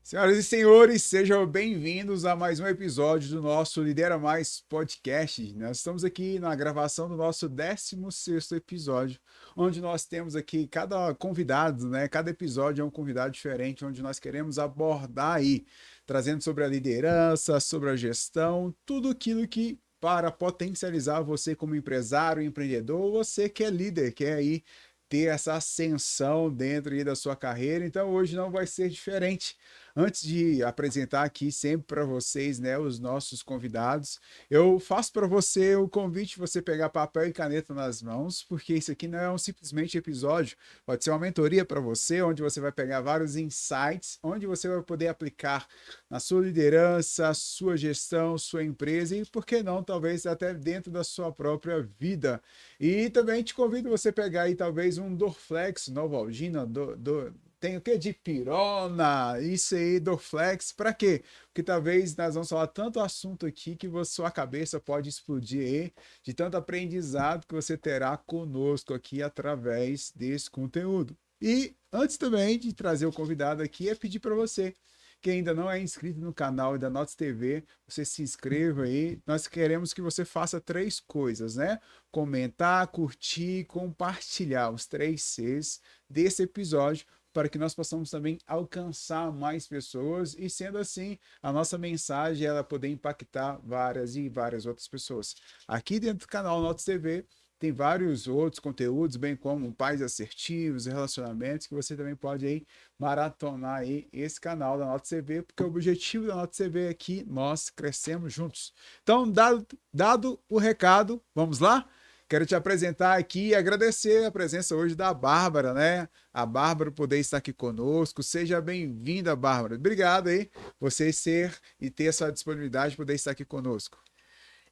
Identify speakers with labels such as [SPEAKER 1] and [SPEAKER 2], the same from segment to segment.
[SPEAKER 1] Senhoras e senhores, sejam bem-vindos a mais um episódio do nosso Lidera Mais Podcast. Nós estamos aqui na gravação do nosso 16º episódio, onde nós temos aqui cada convidado, né? Cada episódio é um convidado diferente, onde nós queremos abordar aí, trazendo sobre a liderança, sobre a gestão, tudo aquilo que para potencializar você como empresário, empreendedor, você que é líder, quer aí ter essa ascensão dentro aí da sua carreira. Então hoje não vai ser diferente. Antes de apresentar aqui sempre para vocês, né, os nossos convidados, eu faço para você o convite de você pegar papel e caneta nas mãos, porque isso aqui não é simplesmente episódio, pode ser uma mentoria para você, onde você vai pegar vários insights, onde você vai poder aplicar na sua liderança, sua gestão, sua empresa e, por que não, talvez até dentro da sua própria vida. E também te convido você pegar aí talvez um Dorflex, Novalgina, tem o que? Dipirona, isso aí, Dorflex, para quê? Porque talvez nós vamos falar tanto assunto aqui que sua cabeça pode explodir aí, de tanto aprendizado que você terá conosco aqui através desse conteúdo. E antes também de trazer o convidado aqui, é pedir para você que ainda não é inscrito no canal da Notes TV, você se inscreva aí. Nós queremos que você faça 3 coisas, né? Comentar, curtir, compartilhar os 3 Cs desse episódio, para que nós possamos também alcançar mais pessoas e, sendo assim, a nossa mensagem ela poder impactar várias e várias outras pessoas. Aqui dentro do canal Notes TV tem vários outros conteúdos, bem como pais assertivos, relacionamentos, que você também pode aí maratonar aí esse canal da Notes TV, porque o objetivo da Notes TV é que nós crescemos juntos. Então, dado o recado, vamos lá? Quero te apresentar aqui e agradecer a presença hoje da Bárbara, né? A Bárbara poder estar aqui conosco. Seja bem-vinda, Bárbara. Obrigado aí, você ser e ter essa disponibilidade de poder estar aqui conosco.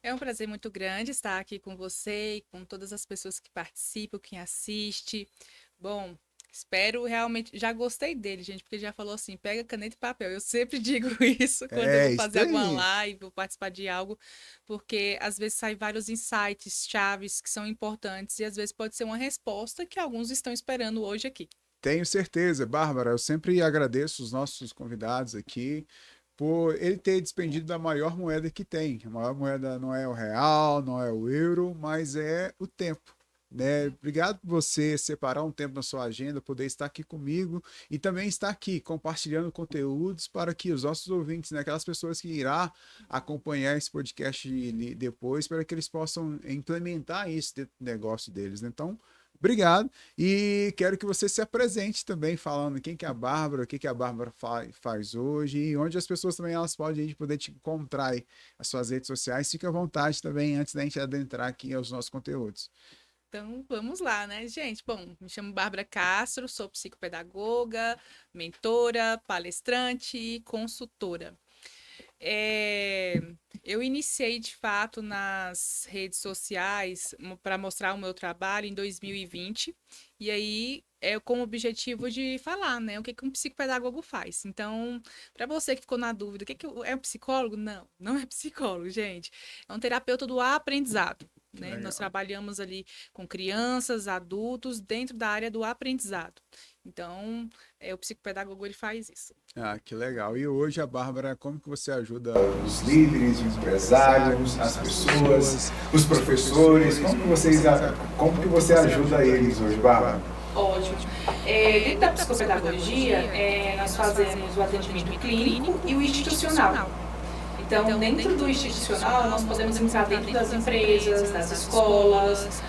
[SPEAKER 2] É um prazer muito grande estar aqui com você e com todas as pessoas que participam, quem assiste. Bom, espero realmente. Já gostei dele, gente, porque ele já falou assim: pega caneta e papel. Eu sempre digo isso quando eu
[SPEAKER 1] É
[SPEAKER 2] vou
[SPEAKER 1] isso
[SPEAKER 2] fazer alguma
[SPEAKER 1] aí.
[SPEAKER 2] live, vou participar de algo, porque às vezes saem vários insights, chaves que são importantes e às vezes pode ser uma resposta que alguns estão esperando hoje aqui.
[SPEAKER 1] Tenho certeza, Bárbara. Eu sempre agradeço os nossos convidados aqui por ele ter despendido da maior moeda que tem. A maior moeda não é o real, não é o euro, mas é o tempo. Né? Obrigado por você separar um tempo na sua agenda, poder estar aqui comigo e também estar aqui compartilhando conteúdos para que os nossos ouvintes, né, aquelas pessoas que irá acompanhar esse podcast depois, para que eles possam implementar isso dentro do negócio deles. Então, obrigado e quero que você se apresente também falando quem que é a Bárbara, o que que a Bárbara faz hoje e onde as pessoas também elas podem poder te encontrar aí, as suas redes sociais. Fique à vontade também antes da gente adentrar aqui aos nossos conteúdos.
[SPEAKER 2] Então, vamos lá, né, gente? Bom, me chamo Bárbara Castro, sou psicopedagoga, mentora, palestrante e consultora. É, eu iniciei de fato nas redes sociais para mostrar o meu trabalho em 2020, e aí é com o objetivo de falar, né, o que que um psicopedagogo faz. Então, para você que ficou na dúvida, o que que é um psicólogo? Não, não é psicólogo, gente. É um terapeuta do aprendizado.
[SPEAKER 1] Que
[SPEAKER 2] Né? Nós
[SPEAKER 1] legal.
[SPEAKER 2] trabalhamos ali com crianças, adultos, dentro da área do aprendizado. Então, o psicopedagogo ele faz isso.
[SPEAKER 1] Ah, que legal. E hoje, a Bárbara, como que você ajuda os líderes, os empresários, as pessoas, os professores? Como que você ajuda eles hoje, Bárbara?
[SPEAKER 3] Ótimo. Dentro da psicopedagogia, nós fazemos o atendimento clínico e o institucional. Então, dentro do institucional, nós podemos entrar dentro das empresas, das escolas,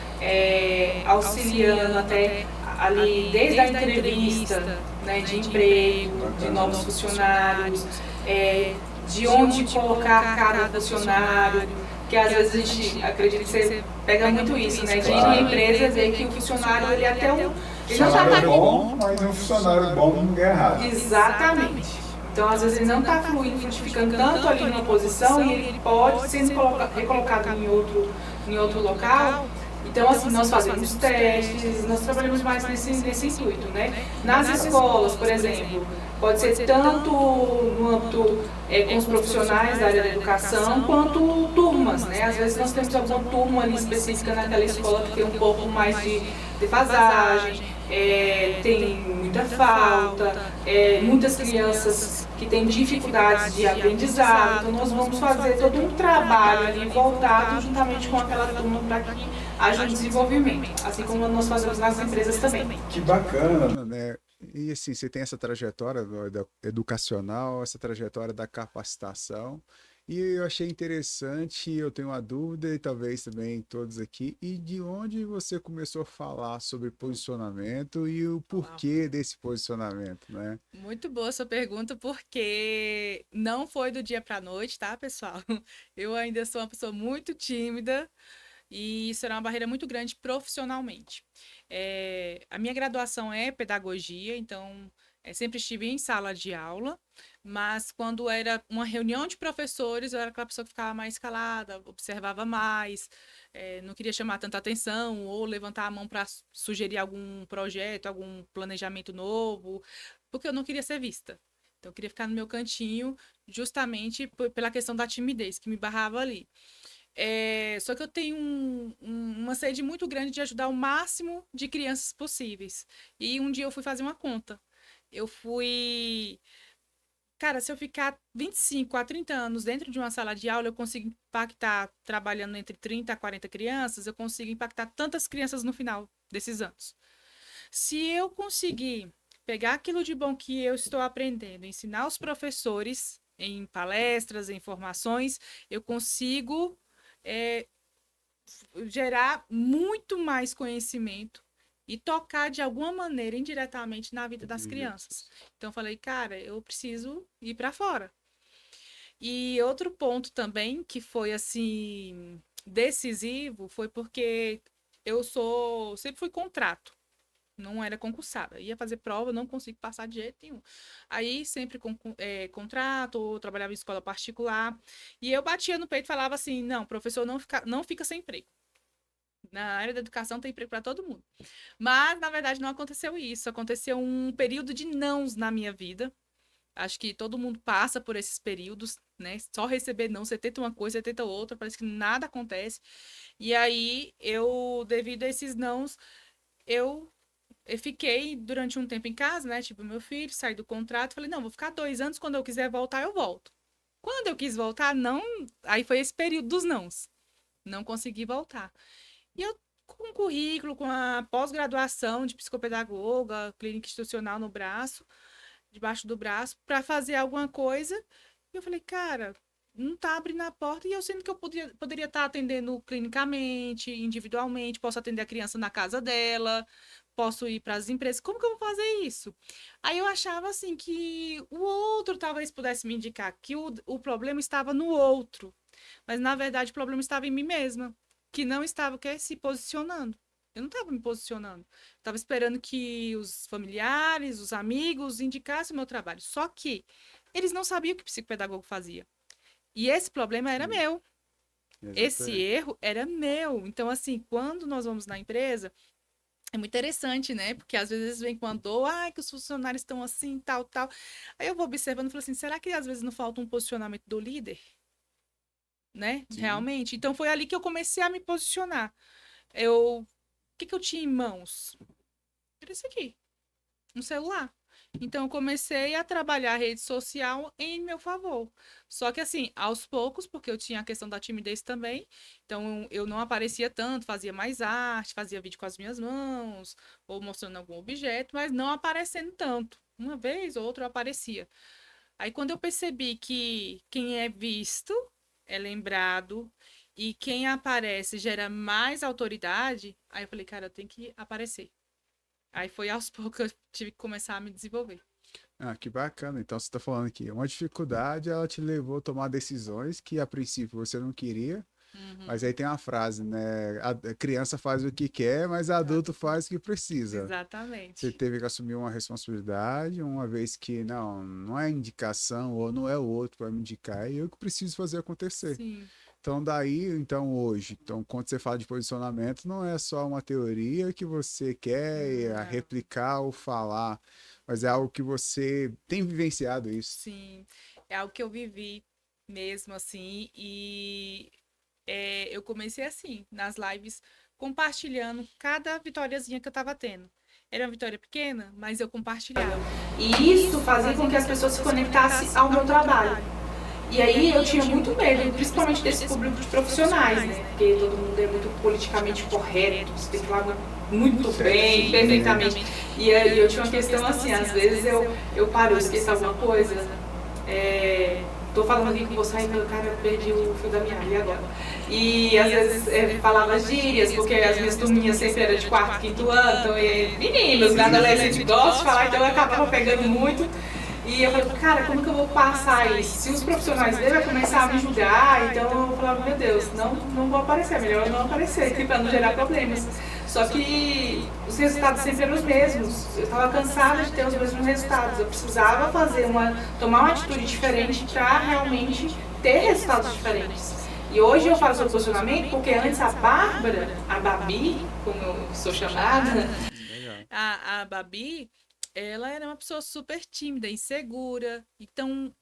[SPEAKER 3] auxiliando até ali, desde a entrevista, né, de emprego, de novos funcionários, de onde colocar a cara do funcionário, que às vezes a gente acredita que você pega muito isso, né? De ir na empresa ver que o funcionário, ele até um... Ele não
[SPEAKER 1] Funcionário
[SPEAKER 3] tá
[SPEAKER 1] é bom, mas um funcionário bom não ganha errado.
[SPEAKER 3] Exatamente. Então, às vezes, ele não está frutificando tanto ali numa posição e ele pode ser recolocado em outro local. Então, assim, nós fazemos testes, nós trabalhamos mais nesse intuito, né? Nas escolas, por exemplo, pode ser tanto no âmbito com os profissionais da área da educação, quanto turmas, né? Às vezes nós temos alguma turma ali específica naquela escola que tem um pouco mais de defasagem, tem muita falta, muitas crianças que tem dificuldades de aprendizado. Então, nós vamos fazer todo um trabalho ali voltado juntamente com aquela turma para que haja um desenvolvimento, assim como nós fazemos nas empresas também.
[SPEAKER 1] Que bacana, né? E assim, você tem essa trajetória educacional, essa trajetória da capacitação, e eu achei interessante, eu tenho uma dúvida, e talvez também todos aqui, e de onde você começou a falar sobre posicionamento e o porquê desse posicionamento, né?
[SPEAKER 2] Muito boa sua pergunta, porque não foi do dia para a noite, tá, pessoal? Eu ainda sou uma pessoa muito tímida e isso era uma barreira muito grande profissionalmente. A minha graduação é pedagogia, então sempre estive em sala de aula, mas quando era uma reunião de professores, eu era aquela pessoa que ficava mais calada, observava mais, não queria chamar tanta atenção ou levantar a mão para sugerir algum projeto, algum planejamento novo, porque eu não queria ser vista. Então, eu queria ficar no meu cantinho, justamente pela questão da timidez que me barrava ali. Só que eu tenho uma sede muito grande de ajudar o máximo de crianças possíveis. E um dia eu fui fazer uma conta. Eu fui. Cara, se eu ficar 25 a 30 anos dentro de uma sala de aula, eu consigo impactar, trabalhando entre 30 a 40 crianças, eu consigo impactar tantas crianças no final desses anos. Se eu conseguir pegar aquilo de bom que eu estou aprendendo, ensinar os professores em palestras, em formações, eu consigo é, gerar muito mais conhecimento e tocar de alguma maneira indiretamente na vida das crianças. Então eu falei, cara, eu preciso ir para fora. E outro ponto também que foi assim decisivo foi porque sempre fui contrato. Não era concursada. Ia fazer prova, não consigo passar de jeito nenhum. Aí, sempre com contrato, ou trabalhava em escola particular. E eu batia no peito e falava assim: não, professor não fica sem emprego. Na área da educação tem emprego para todo mundo. Mas, na verdade, não aconteceu isso. Aconteceu um período de nãos na minha vida. Acho que todo mundo passa por esses períodos, né? Só receber não, você tenta uma coisa, você tenta outra, parece que nada acontece. E aí, devido a esses nãos, eu fiquei durante um tempo em casa, né? Tipo, meu filho, saí do contrato, falei, não, vou ficar 2 anos, quando eu quiser voltar, eu volto. Quando eu quis voltar, não. Aí foi esse período dos nãos. Não consegui voltar. E eu, com o currículo, com a pós-graduação de psicopedagoga, clínica institucional no braço, debaixo do braço, para fazer alguma coisa, e eu falei, cara, não tá abrindo a porta, e eu sinto que eu poderia estar atendendo clinicamente, individualmente, posso atender a criança na casa dela, posso ir para as empresas, como que eu vou fazer isso? Aí eu achava assim que o outro talvez pudesse me indicar que o problema estava no outro, mas na verdade o problema estava em mim mesma, que não estava se posicionando. Eu não estava me posicionando. Estava esperando que os familiares, os amigos indicassem o meu trabalho. Só que eles não sabiam o que o psicopedagogo fazia. E esse problema era meu. Esse
[SPEAKER 1] Exatamente.
[SPEAKER 2] erro era meu. Então, assim, quando nós vamos na empresa, é muito interessante, né? Porque às vezes vem com a dor, que os funcionários estão assim, tal, tal. Aí eu vou observando e falo assim, será que às vezes não falta um posicionamento do líder? Né?
[SPEAKER 1] Sim.
[SPEAKER 2] Realmente. Então foi ali que eu comecei a me posicionar. O que eu tinha em mãos? Era isso aqui, um celular. Então eu comecei a trabalhar a rede social em meu favor. Só que assim, aos poucos, porque eu tinha a questão da timidez também, então eu não aparecia tanto, fazia mais arte, fazia vídeo com as minhas mãos, ou mostrando algum objeto, mas não aparecendo tanto. Uma vez ou outra eu aparecia. Aí quando eu percebi que quem é visto é lembrado e quem aparece gera mais autoridade, aí eu falei, cara, eu tenho que aparecer. Aí foi aos poucos que eu tive que começar a me desenvolver.
[SPEAKER 1] Ah, que bacana. Então você está falando que uma dificuldade ela te levou a tomar decisões que a princípio você não queria, mas
[SPEAKER 2] Uhum,
[SPEAKER 1] aí tem uma frase, né? A criança faz o que quer, mas adulto
[SPEAKER 2] exatamente.
[SPEAKER 1] faz o que precisa. Você
[SPEAKER 2] Exatamente.
[SPEAKER 1] teve que assumir uma responsabilidade, uma vez que não é indicação ou não é o outro para me indicar, é eu que preciso fazer acontecer.
[SPEAKER 2] Sim.
[SPEAKER 1] Então, daí, então, hoje, então, quando você fala de posicionamento, não é só uma teoria que você quer
[SPEAKER 2] Não.
[SPEAKER 1] replicar ou falar, mas é algo que você tem vivenciado isso.
[SPEAKER 2] Sim. É algo que eu vivi mesmo assim. E eu comecei assim, nas lives, compartilhando cada vitóriazinha que eu tava tendo. Era uma vitória pequena, mas eu compartilhava.
[SPEAKER 3] E isso fazia com que as pessoas se conectassem ao meu trabalho. E aí eu tinha muito medo, principalmente desse público de profissionais, né? Porque todo mundo é muito politicamente correto, você tem que falar muito bem, perfeitamente. E aí eu tinha uma questão assim, às vezes eu paro, eu esqueço alguma coisa, tô falando aqui com você e cara, eu perdi o fio da meada, e agora? E às vezes falava gírias, porque as minhas turminhas sempre eram de quarto, quinto ano, então meninos, na adolescente gosta de falar, então eu acabava pegando muito. E eu falei, cara, como que eu vou passar isso? Se os profissionais dele vai começar a me julgar, então eu falava, meu Deus, não vou aparecer, melhor eu não aparecer, para não gerar problemas. Só que os resultados sempre eram os mesmos. Eu estava cansada de ter os mesmos resultados. Eu precisava tomar uma atitude diferente para realmente ter resultados diferentes. E hoje eu faço o posicionamento porque antes a Bárbara, a Babi, como eu sou chamada,
[SPEAKER 2] a Babi, ela era uma pessoa super tímida, insegura. Então,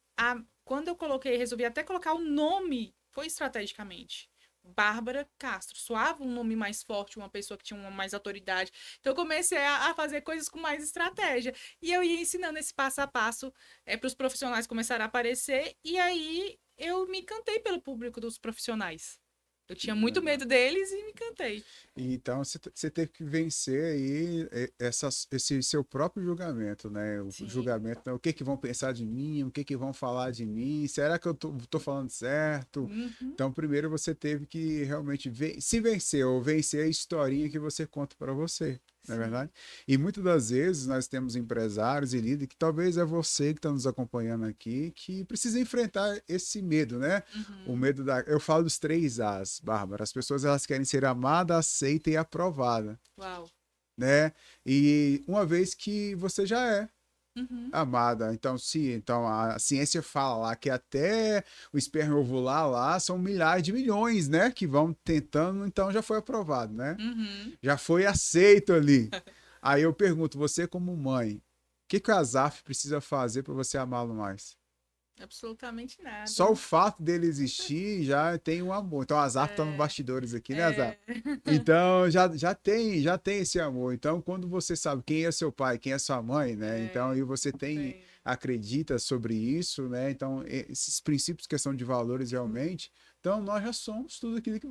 [SPEAKER 2] quando eu resolvi até colocar o nome, foi estrategicamente. Bárbara Castro. Soava um nome mais forte, uma pessoa que tinha mais autoridade. Então, eu comecei a fazer coisas com mais estratégia. E eu ia ensinando esse passo a passo para os profissionais começarem a aparecer. E aí, eu me encantei pelo público dos profissionais. Eu tinha muito medo deles e me encantei.
[SPEAKER 1] Então, você teve que vencer aí esse seu próprio julgamento, né? O julgamento, né? O que vão pensar de mim, o que vão falar de mim, será que eu tô falando certo?
[SPEAKER 2] Uhum.
[SPEAKER 1] Então, primeiro você teve que realmente se vencer, ou vencer a historinha que você conta para você. Não é verdade? E muitas das vezes nós temos empresários e líderes que talvez é você que está nos acompanhando aqui que precisa enfrentar esse medo, né?
[SPEAKER 2] Uhum.
[SPEAKER 1] O medo eu falo dos 3 As, Bárbara. As pessoas elas querem ser amada, aceita e aprovada.
[SPEAKER 2] Uau.
[SPEAKER 1] Né? E uma vez que você já é amada, então a ciência fala lá que até o esperma ovular lá são milhares de milhões, né? Que vão tentando, então já foi aprovado, né? Já foi aceito ali. Aí eu pergunto, você como mãe, o que a Azaf precisa fazer para você amá-lo mais?
[SPEAKER 2] Absolutamente nada.
[SPEAKER 1] Só o fato dele existir já tem um amor. Então, a Azaf tá nos bastidores aqui, né, Azaf? Então, já tem esse amor. Então, quando você sabe quem é seu pai, quem é sua mãe, né? Então, e você acredita sobre isso, né? Então, esses princípios, questão de valores realmente, então nós já somos tudo aquilo que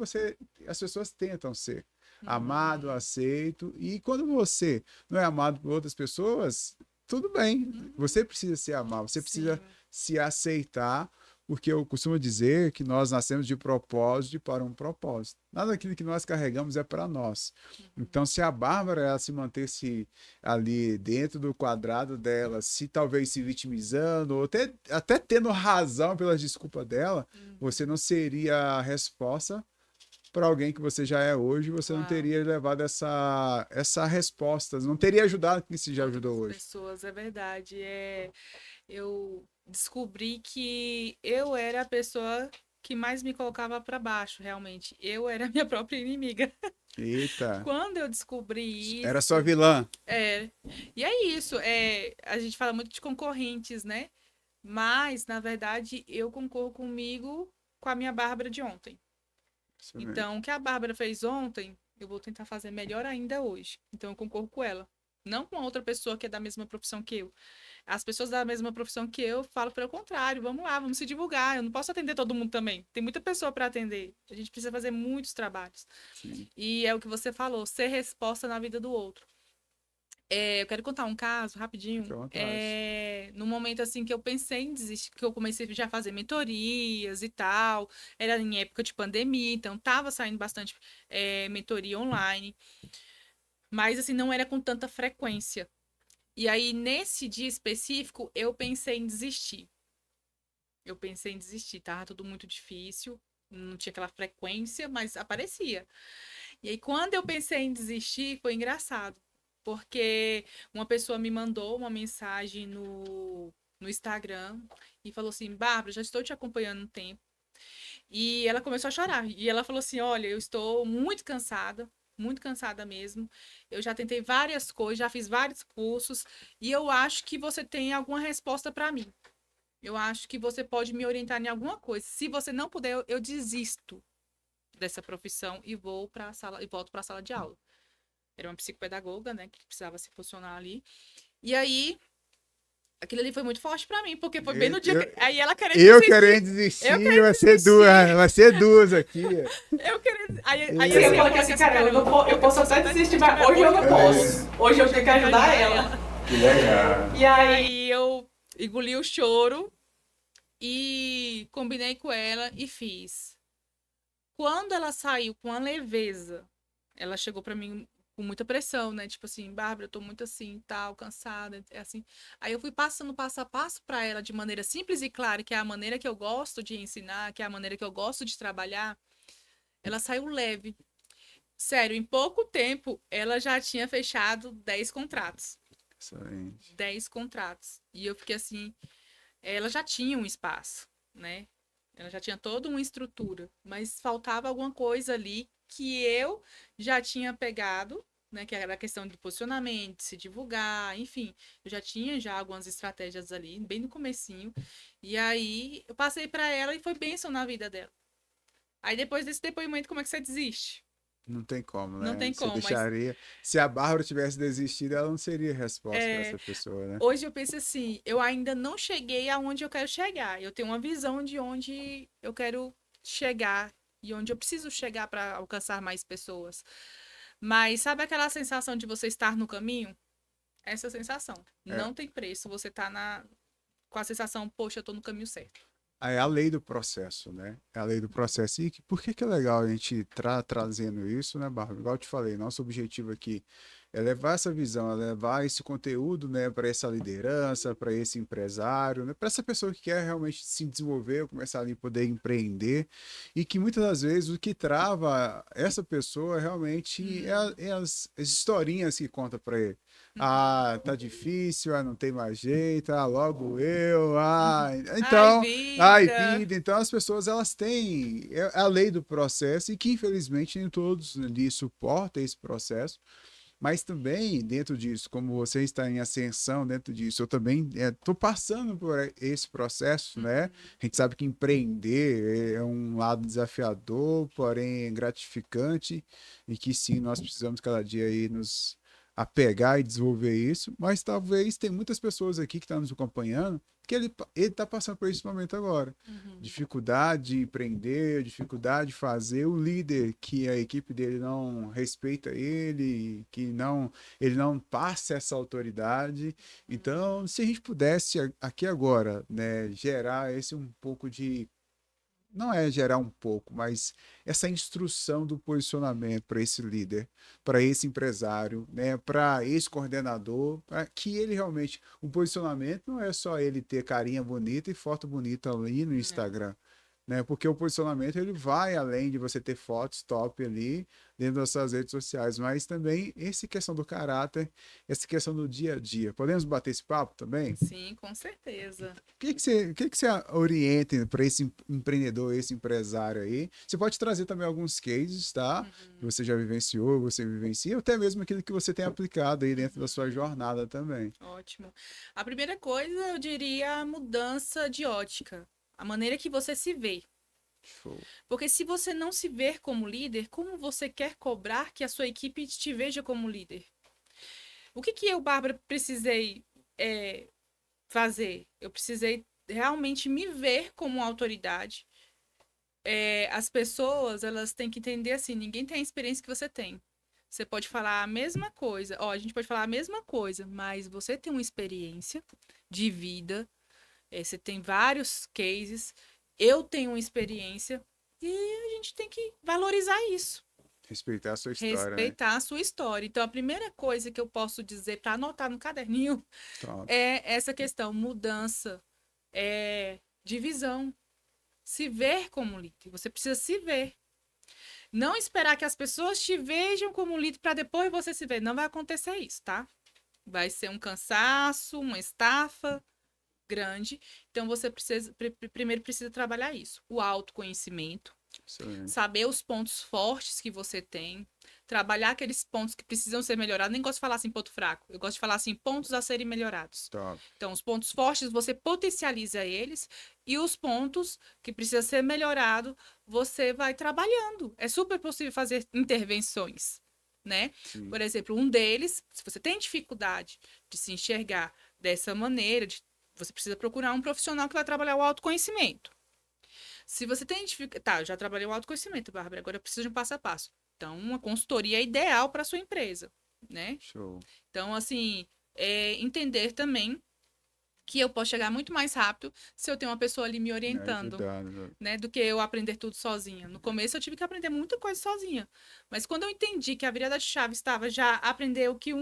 [SPEAKER 1] as pessoas tentam ser. Amado, aceito. E quando você não é amado por outras pessoas, tudo bem. Você precisa ser amado, você precisa se aceitar, porque eu costumo dizer que nós nascemos de propósito e para um propósito. Nada daquilo que nós carregamos é para nós. Então, se a Bárbara ela se mantesse ali dentro do quadrado dela, se talvez se vitimizando, ou até tendo razão pelas desculpas dela, você não seria a resposta para alguém que você já é hoje, você não teria levado essa resposta, não teria ajudado quem se já ajudou hoje.
[SPEAKER 2] Pessoas, é verdade. Eu descobri que eu era a pessoa que mais me colocava para baixo, realmente. Eu era a minha própria inimiga.
[SPEAKER 1] Eita.
[SPEAKER 2] Quando eu descobri isso...
[SPEAKER 1] Era sua vilã.
[SPEAKER 2] E é isso. A gente fala muito de concorrentes, né? Mas, na verdade, eu concorro comigo com a minha Bárbara de ontem. Então, o que a Bárbara fez ontem, eu vou tentar fazer melhor ainda hoje. Então, eu concordo com ela. Não com outra pessoa que é da mesma profissão que eu. As pessoas da mesma profissão que eu falam pelo contrário. Vamos lá, vamos se divulgar. Eu não posso atender todo mundo também. Tem muita pessoa para atender. A gente precisa fazer muitos trabalhos.
[SPEAKER 1] Sim.
[SPEAKER 2] E é o que você falou, ser resposta na vida do outro. Eu quero contar um caso rapidinho. No momento assim que eu pensei em desistir, que eu comecei já a fazer mentorias e tal, era em época de pandemia, então tava saindo bastante mentoria online, mas assim não era com tanta frequência. E aí nesse dia específico eu pensei em desistir. Tava tudo muito difícil, não tinha aquela frequência, mas aparecia. E aí quando eu pensei em desistir, foi engraçado. Porque uma pessoa me mandou uma mensagem no Instagram e falou assim, Bárbara, já estou te acompanhando um tempo. E ela começou a chorar. E ela falou assim, olha, eu estou muito cansada mesmo. Eu já tentei várias coisas, já fiz vários cursos e eu acho que você tem alguma resposta para mim. Eu acho que você pode me orientar em alguma coisa. Se você não puder, eu desisto dessa profissão e volto para a sala de aula. Era uma psicopedagoga, né, que precisava se posicionar ali. E aí, aquilo ali foi muito forte pra mim, porque foi bem no dia que... Aí ela querendo
[SPEAKER 1] Eu
[SPEAKER 2] desistir.
[SPEAKER 1] querendo desistir,
[SPEAKER 2] Eu querendo
[SPEAKER 1] vai ser duas aqui.
[SPEAKER 2] Eu querendo... Aí
[SPEAKER 3] Você
[SPEAKER 2] assim,
[SPEAKER 3] fala que assim, cara, eu posso até desistir, mas hoje eu não posso. Hoje eu tenho que ajudar ela.
[SPEAKER 1] Que legal.
[SPEAKER 3] E aí,
[SPEAKER 2] Aí eu engoli o choro e combinei com ela e fiz. Quando ela saiu com a leveza, ela chegou pra mim com muita pressão, né? Tipo assim, Bárbara, eu tô muito assim, tal, cansada, é assim. Aí eu fui passando passo a passo pra ela de maneira simples e clara, que é a maneira que eu gosto de ensinar, que é a maneira que eu gosto de trabalhar. Ela saiu leve. Sério, em pouco tempo, ela já tinha fechado 10 contratos.
[SPEAKER 1] Excelente.
[SPEAKER 2] 10 contratos. E eu fiquei assim, ela já tinha um espaço, né? Ela já tinha toda uma estrutura, mas faltava alguma coisa ali que eu já tinha pegado, né? Que era a questão do posicionamento, se divulgar, enfim. Eu já tinha já algumas estratégias ali, bem no comecinho. E aí eu passei para ela e foi bênção na vida dela. Aí depois desse depoimento, como é que você desiste?
[SPEAKER 1] Não tem como, né?
[SPEAKER 2] Não tem
[SPEAKER 1] Você
[SPEAKER 2] como, mas
[SPEAKER 1] deixaria. Se a Bárbara tivesse desistido, ela não seria resposta para essa pessoa, né?
[SPEAKER 2] hoje eu penso assim, eu ainda não cheguei aonde eu quero chegar. Eu tenho uma visão de onde eu quero chegar e onde eu preciso chegar para alcançar mais pessoas. Mas sabe aquela sensação de você estar no caminho? Essa sensação.
[SPEAKER 1] É,
[SPEAKER 2] Não tem preço. Você tá com a sensação, poxa, eu tô no caminho certo.
[SPEAKER 1] é a lei do processo, né? É a lei do processo. E por que que é legal a gente trazendo isso, né, Bárbara? Igual eu te falei, nosso objetivo aqui é levar essa visão, é levar esse conteúdo, né, para essa liderança, para esse empresário, né, para essa pessoa que quer realmente se desenvolver, começar ali a poder empreender, e que muitas das vezes o que trava essa pessoa realmente é as historinhas que conta para ele. Ah, tá difícil, não tem mais jeito, logo eu,
[SPEAKER 2] Ai,
[SPEAKER 1] então, ai,
[SPEAKER 2] vida!
[SPEAKER 1] vida. Então as pessoas elas têm a lei do processo e que infelizmente nem todos ali suportam esse processo. Mas também, dentro disso, como você está em ascensão dentro disso, eu também estou passando por esse processo, né? A gente sabe que empreender é um lado desafiador, porém gratificante, e que sim, nós precisamos cada dia aí nos apegar e desenvolver isso, mas talvez tem muitas pessoas aqui que estão nos acompanhando que ele está passando por esse momento agora. Dificuldade de empreender, dificuldade de fazer, o líder que a equipe dele não respeita ele, que não ele não passa essa autoridade. Então, se a gente pudesse aqui agora, né, gerar esse um pouco de não é gerar um pouco, mas essa instrução do posicionamento para esse líder, para esse empresário, né, para esse coordenador, para que ele realmente, o posicionamento não é só ele ter carinha bonita e foto bonita ali no
[SPEAKER 2] Não.
[SPEAKER 1] Instagram, né? Porque o posicionamento ele vai além de você ter fotos top ali dentro das suas redes sociais, mas também essa questão do caráter, essa questão do dia a dia. Podemos bater esse papo também?
[SPEAKER 2] Sim, com certeza.
[SPEAKER 1] O que que você orienta para esse empreendedor, esse empresário aí? Você pode trazer também alguns cases, tá? Que você já vivenciou, você vivencia, ou até mesmo aquilo que você tem aplicado aí dentro da sua jornada também.
[SPEAKER 2] Ótimo. A primeira coisa, eu diria a mudança de ótica. A maneira que você se vê.
[SPEAKER 1] Show.
[SPEAKER 2] Porque se você não se ver como líder, como você quer cobrar que a sua equipe te veja como líder? O que que eu, Bárbara, precisei fazer? Eu precisei realmente me ver como autoridade. As pessoas, elas têm que entender assim, ninguém tem a experiência que você tem. Você pode falar a mesma coisa, a gente pode falar a mesma coisa, mas você tem uma experiência de vida, você tem vários cases, eu tenho uma experiência e a gente tem que valorizar isso,
[SPEAKER 1] Respeitar a sua história, né?
[SPEAKER 2] respeitar a sua história. Então, a primeira coisa que eu posso dizer para anotar no caderninho
[SPEAKER 1] Top.
[SPEAKER 2] é essa questão, mudança, de visão, se ver como líder. Você precisa se ver. Não esperar que as pessoas te vejam como líder para depois você se ver. Não vai acontecer isso, tá? Vai ser um cansaço, uma estafa grande. Então, você primeiro precisa trabalhar isso. O autoconhecimento,
[SPEAKER 1] Excelente.
[SPEAKER 2] saber os pontos fortes que você tem, trabalhar aqueles pontos que precisam ser melhorados. Nem gosto de falar assim, ponto fraco. Eu gosto de falar assim, pontos a serem melhorados.
[SPEAKER 1] Top.
[SPEAKER 2] Então, os pontos fortes, você potencializa eles e os pontos que precisam ser melhorados, você vai trabalhando. É super possível fazer intervenções. né?
[SPEAKER 1] Sim.
[SPEAKER 2] Por exemplo, um deles, se você tem dificuldade de se enxergar dessa maneira, você precisa procurar um profissional que vai trabalhar o autoconhecimento. Se você tem dificuldade... Tá, eu já trabalhei o autoconhecimento, Bárbara, agora eu preciso de um passo a passo. Então, uma consultoria é ideal para sua empresa, né?
[SPEAKER 1] Show.
[SPEAKER 2] Então, assim, entender também que eu posso chegar muito mais rápido se eu tenho uma pessoa ali me orientando, né, do que eu aprender tudo sozinha. No começo eu tive que aprender muita coisa sozinha, mas quando eu entendi que a virada de chave estava já aprender o que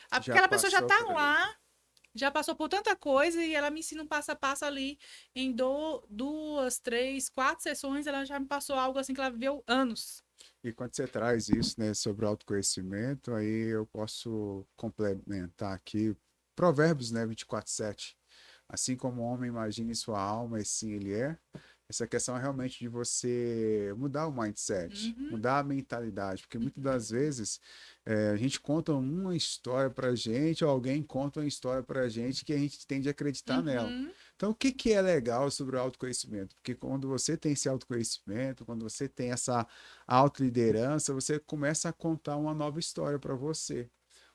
[SPEAKER 2] aquela pessoa já tá lá, já passou por tanta coisa e ela me ensina um passo a passo ali em 2, 3, 4 sessões, ela já me passou algo assim que ela viveu anos.
[SPEAKER 1] E quando você traz isso, né, sobre autoconhecimento, aí eu posso complementar aqui Provérbios, né, 24:7. Assim como o homem imagina em sua alma, e sim ele é. Essa questão é realmente de você mudar o mindset, mudar a mentalidade, porque muitas das vezes a gente conta uma história pra gente, ou alguém conta uma história pra gente que a gente tende a acreditar nela. Então, o que é legal sobre o autoconhecimento? Porque quando você tem esse autoconhecimento, quando você tem essa autoliderança, você começa a contar uma nova história para você.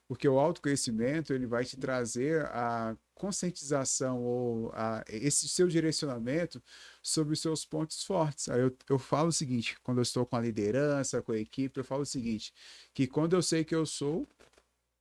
[SPEAKER 1] Porque o autoconhecimento, ele vai te trazer a conscientização ou esse seu direcionamento sobre os seus pontos fortes. Aí eu falo o seguinte, quando eu estou com a liderança, com a equipe, eu falo o seguinte, que quando eu sei que eu sou,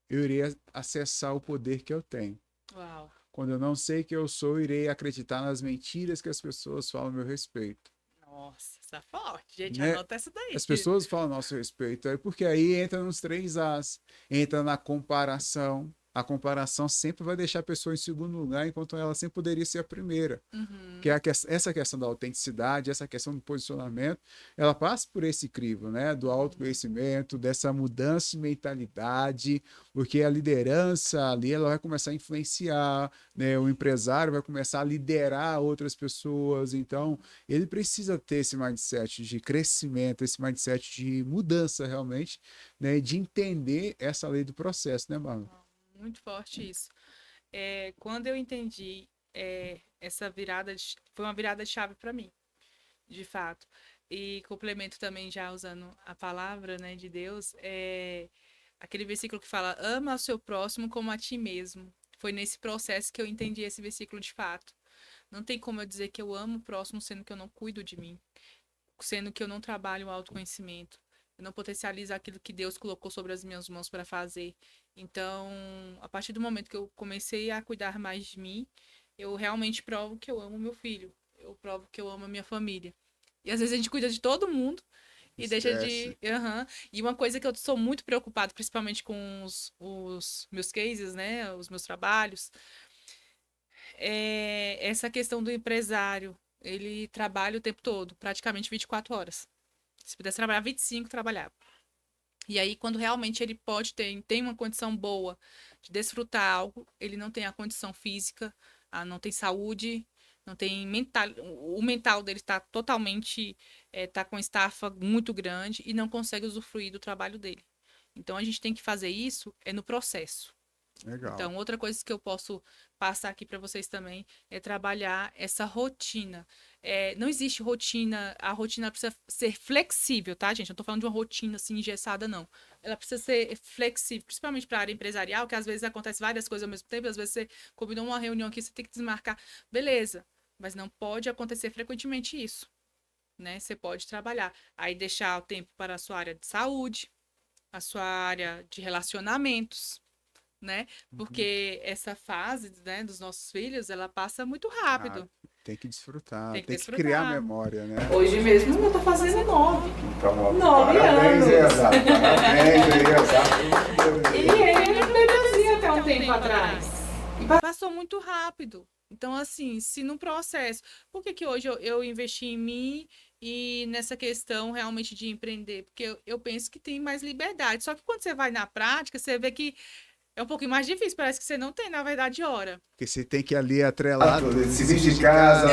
[SPEAKER 1] eu irei acessar o poder que eu tenho.
[SPEAKER 2] Uau.
[SPEAKER 1] Quando eu não sei que eu sou, eu irei acreditar nas mentiras que as pessoas falam a meu respeito.
[SPEAKER 2] Nossa, está forte, gente,
[SPEAKER 1] Né?
[SPEAKER 2] anota essa daí.
[SPEAKER 1] As pessoas falam a nosso respeito, porque aí entra nos 3 As, entra na comparação. A comparação sempre vai deixar a pessoa em segundo lugar, enquanto ela sempre poderia ser a primeira. Que é essa questão da autenticidade, essa questão do posicionamento, ela passa por esse crivo, né? Do autoconhecimento, dessa mudança de mentalidade, porque a liderança ali, ela vai começar a influenciar, né? O empresário vai começar a liderar outras pessoas, então ele precisa ter esse mindset de crescimento, esse mindset de mudança realmente, né? De entender essa lei do processo, né, Marlon?
[SPEAKER 2] Muito forte isso. Quando eu entendi essa virada, foi uma virada de chave para mim, de fato. E complemento também já usando a palavra, né, de Deus, aquele versículo que fala, ama o seu próximo como a ti mesmo. Foi nesse processo que eu entendi esse versículo de fato. Não tem como eu dizer que eu amo o próximo sendo que eu não cuido de mim, sendo que eu não trabalho o autoconhecimento. Eu não potencializo aquilo que Deus colocou sobre as minhas mãos para fazer. Então, a partir do momento que eu comecei a cuidar mais de mim, eu realmente provo que eu amo meu filho. Eu provo que eu amo a minha família. E às vezes a gente cuida de todo mundo e deixa de... E uma coisa que eu sou muito preocupada, principalmente com os meus cases, né? Os meus trabalhos, é essa questão do empresário. Ele trabalha o tempo todo, praticamente 24 horas. Se pudesse trabalhar 25, trabalhava. E aí, quando realmente ele tem uma condição boa de desfrutar algo, ele não tem a condição física, não tem saúde, não tem mental. O mental dele está totalmente, tá com estafa muito grande e não consegue usufruir do trabalho dele. Então, a gente tem que fazer isso no processo.
[SPEAKER 1] Legal.
[SPEAKER 2] Então, outra coisa que eu posso passar aqui para vocês também é trabalhar essa rotina. Não existe rotina, a rotina precisa ser flexível, tá, gente? Eu não tô falando de uma rotina assim engessada, não. Ela precisa ser flexível, principalmente para a área empresarial, que às vezes acontece várias coisas ao mesmo tempo, às vezes você combinou uma reunião aqui, você tem que desmarcar. Beleza, mas não pode acontecer frequentemente isso, né? Você pode trabalhar, aí deixar o tempo para a sua área de saúde, a sua área de relacionamentos, né? Porque essa fase, né, dos nossos filhos, ela passa muito rápido.
[SPEAKER 1] Tem que desfrutar,
[SPEAKER 2] Tem que
[SPEAKER 1] tem
[SPEAKER 2] desfrutar.
[SPEAKER 1] que criar memória, né?
[SPEAKER 3] Hoje mesmo eu tô fazendo 9.
[SPEAKER 1] Então,
[SPEAKER 3] 9
[SPEAKER 1] parabéns,
[SPEAKER 3] anos.
[SPEAKER 1] Elza. Parabéns, Elza.
[SPEAKER 3] E ele era bebezinho até um tempo atrás.
[SPEAKER 2] Passou muito rápido. Então, assim, se no processo... Por que hoje eu investi em mim e nessa questão realmente de empreender? Porque eu penso que tem mais liberdade. Só que quando você vai na prática, você vê que é um pouquinho mais difícil. Parece que você não tem, na verdade, hora.
[SPEAKER 1] Porque você tem que ali atrelar
[SPEAKER 4] serviço de casa,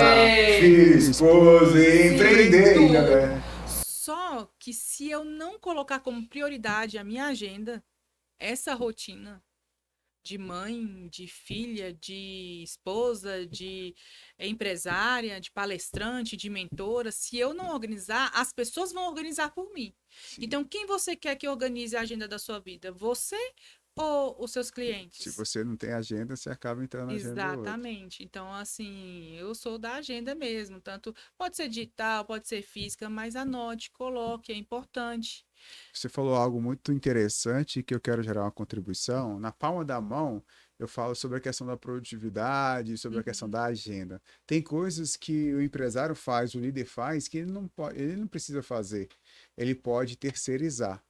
[SPEAKER 1] filho, esposa e empreender ainda, né?
[SPEAKER 2] Só que se eu não colocar como prioridade a minha agenda, essa rotina, de mãe, de filha, de esposa, de empresária, de palestrante, de mentora, se eu não organizar, as pessoas vão organizar por mim.
[SPEAKER 1] Sim.
[SPEAKER 2] Então, quem você quer que organize a agenda da sua vida? Você ou os seus
[SPEAKER 1] Se
[SPEAKER 2] clientes?
[SPEAKER 1] você não tem agenda, você acaba entrando na agenda do outro.
[SPEAKER 2] Exatamente. Então, assim, eu sou da agenda mesmo. Tanto pode ser digital, pode ser física, mas anote, coloque, é importante.
[SPEAKER 1] Você falou algo muito interessante que eu quero gerar uma contribuição. Na palma da mão, eu falo sobre a questão da produtividade, sobre a questão da agenda. Tem coisas que o empresário faz, o líder faz, que ele não pode, ele não precisa fazer. Ele pode terceirizar.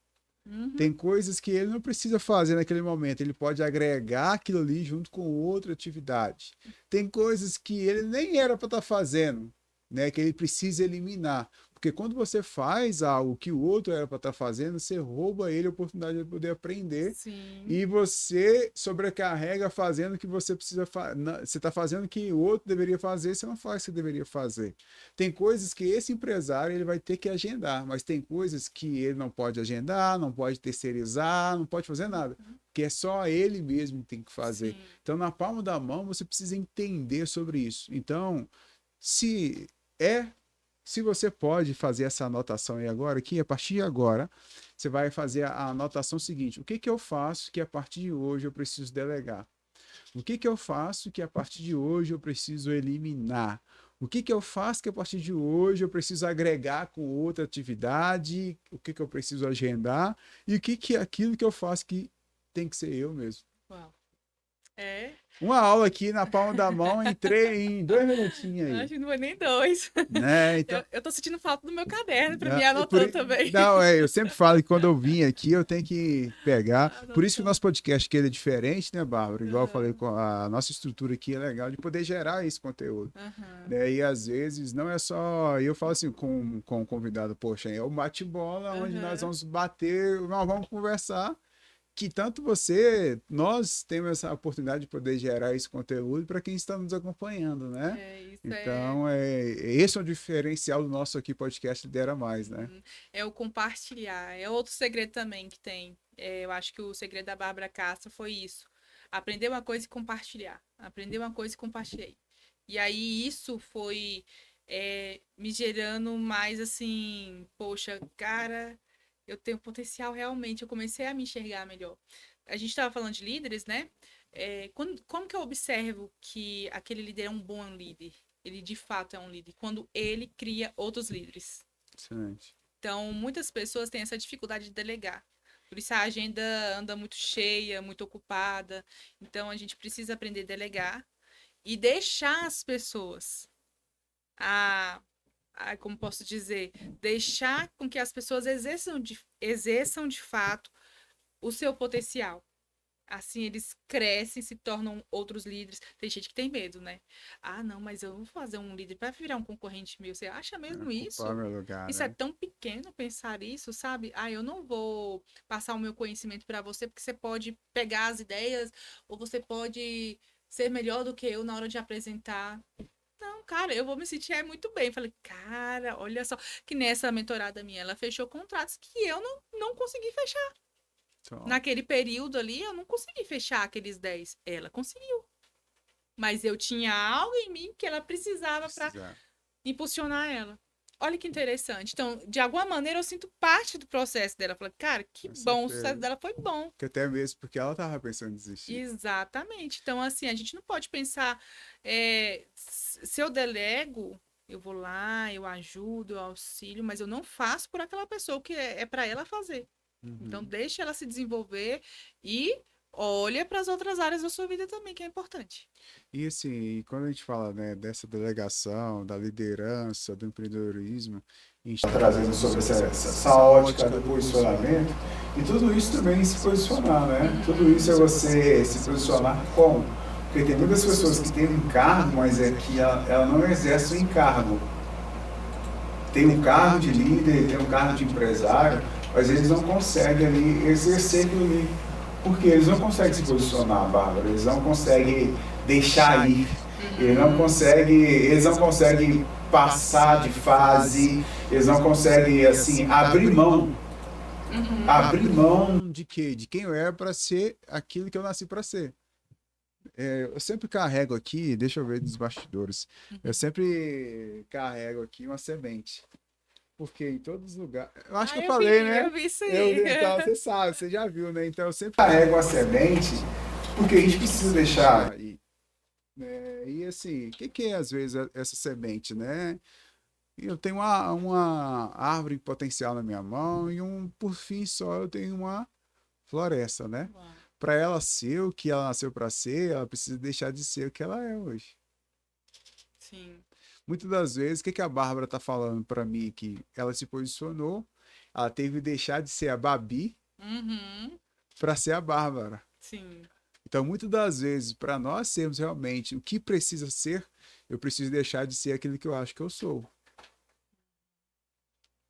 [SPEAKER 2] Uhum.
[SPEAKER 1] Tem coisas que ele não precisa fazer naquele momento, ele pode agregar aquilo ali junto com outra atividade. Tem coisas que ele nem era para estar fazendo, né, que ele precisa eliminar. Porque quando você faz algo que o outro era para estar fazendo, você rouba ele a oportunidade de poder aprender
[SPEAKER 2] Sim.
[SPEAKER 1] e você sobrecarrega fazendo o que você precisa fazer. Você está fazendo o que o outro deveria fazer, você não faz o que você deveria fazer. Tem coisas que esse empresário ele vai ter que agendar, mas tem coisas que ele não pode agendar, não pode terceirizar, não pode fazer nada. Que é só ele mesmo que tem que fazer.
[SPEAKER 2] Sim.
[SPEAKER 1] Então, na palma da mão, você precisa entender sobre isso. Então, se você pode fazer essa anotação aí agora, que a partir de agora, você vai fazer a anotação seguinte: o que que eu faço que a partir de hoje eu preciso delegar? O que que eu faço que a partir de hoje eu preciso eliminar? O que que eu faço que a partir de hoje eu preciso agregar com outra atividade? O que que eu preciso agendar? E o que que é aquilo que eu faço que tem que ser eu mesmo?
[SPEAKER 2] Uau. É,
[SPEAKER 1] Uma aula aqui na palma da mão em 2 minutinhos aí.
[SPEAKER 2] acho que não foi nem 2.
[SPEAKER 1] Né? Então,
[SPEAKER 2] Eu tô sentindo falta do meu caderno pra
[SPEAKER 1] Não,
[SPEAKER 2] me anotando também.
[SPEAKER 1] Não, eu sempre falo que quando eu vim aqui, eu tenho que pegar. Por isso que o nosso podcast aqui ele é diferente, né, Bárbara? Igual eu falei, com a nossa estrutura aqui é legal de poder gerar esse conteúdo.
[SPEAKER 2] Uhum.
[SPEAKER 1] Né? E às vezes não é só. Eu falo assim com o convidado, poxa, é o bate-bola onde nós vamos bater, nós vamos conversar. Que tanto nós temos essa oportunidade de poder gerar esse conteúdo para quem está nos acompanhando, né?
[SPEAKER 2] Isso
[SPEAKER 1] Então, esse é o diferencial do nosso aqui podcast Lidera Mais, né?
[SPEAKER 2] é o compartilhar. É outro segredo também que tem. Eu acho que o segredo da Bárbara Castro foi isso. Aprender uma coisa e compartilhar. Aprender uma coisa e compartilhei. E aí isso foi me gerando mais assim, poxa, cara, eu tenho potencial realmente. Eu comecei a me enxergar melhor. A gente estava falando de líderes, né? Como que eu observo que aquele líder é um bom líder? Ele de fato é um líder. Quando ele cria outros líderes.
[SPEAKER 1] Excelente.
[SPEAKER 2] Então, muitas pessoas têm essa dificuldade de delegar. Por isso a agenda anda muito cheia, muito ocupada. Então, a gente precisa aprender a delegar e deixar as pessoas como posso dizer, deixar com que as pessoas exerçam de fato o seu potencial. Assim, eles crescem, se tornam outros líderes. Tem gente que tem medo, né? Ah, não, mas eu vou fazer um líder para virar um concorrente meu. Você acha mesmo isso?
[SPEAKER 1] Meu lugar,
[SPEAKER 2] Isso
[SPEAKER 1] né?
[SPEAKER 2] é tão pequeno pensar isso, sabe? Ah, eu não vou passar o meu conhecimento para você, porque você pode pegar as ideias, ou você pode ser melhor do que eu na hora de apresentar. Não, cara, eu vou me sentir muito bem. Falei, cara, olha só, que nessa mentorada minha, ela fechou contratos que eu não consegui fechar. Naquele período ali, eu não consegui fechar aqueles 10. Ela conseguiu. Mas eu tinha algo em mim que ela precisava para impulsionar ela. Olha que interessante. Então, de alguma maneira, eu sinto parte do processo dela. Falei, cara, que bom, o sucesso dela foi bom.
[SPEAKER 1] Que até mesmo porque ela estava pensando em desistir.
[SPEAKER 2] Exatamente. Então, assim, a gente não pode pensar, se eu delego, eu vou lá, eu ajudo, eu auxílio, mas eu não faço por aquela pessoa, que é para ela fazer. Então, deixa ela se desenvolver e olha para as outras áreas da sua vida também, que é importante.
[SPEAKER 1] E assim, quando a gente fala, né, dessa delegação, da liderança, do empreendedorismo, a gente está trazendo sobre essa ótica do posicionamento, e tudo isso também se posicionar, né? Tudo isso é você se posicionar como? Porque tem muitas pessoas que têm um cargo, mas é que ela não exerce o encargo. Tem um cargo de líder, tem um cargo de empresário, mas eles não conseguem ali exercer aquilo ali. Porque eles não conseguem se posicionar, Bárbara, eles não conseguem deixar ir, eles não conseguem passar de fase, eles não conseguem, assim, abrir mão. Abrir mão de quê? De quem eu era para ser aquilo que eu nasci para ser. eu sempre carrego aqui, deixa eu ver nos bastidores, eu sempre carrego aqui uma semente. Porque em todos os lugares. Eu acho que eu falei, né?
[SPEAKER 2] Eu vi isso aí.
[SPEAKER 1] Então, você sabe, você já viu, né? Então eu sempre carrego uma semente, porque a gente precisa deixar aí. Né? E assim, o que é às vezes essa semente, né? Eu tenho uma árvore potencial na minha mão e por fim só eu tenho uma floresta, né?
[SPEAKER 2] Uau.
[SPEAKER 1] Para ela ser o que ela nasceu para ser, ela precisa deixar de ser o que ela é hoje.
[SPEAKER 2] Sim.
[SPEAKER 1] Muitas das vezes, o que a Bárbara tá falando para mim que ela se posicionou, ela teve que deixar de ser a Babi
[SPEAKER 2] Uhum.
[SPEAKER 1] para ser a Bárbara.
[SPEAKER 2] Sim.
[SPEAKER 1] Então, muitas das vezes, para nós sermos realmente o que precisa ser, eu preciso deixar de ser aquilo que eu acho que eu sou.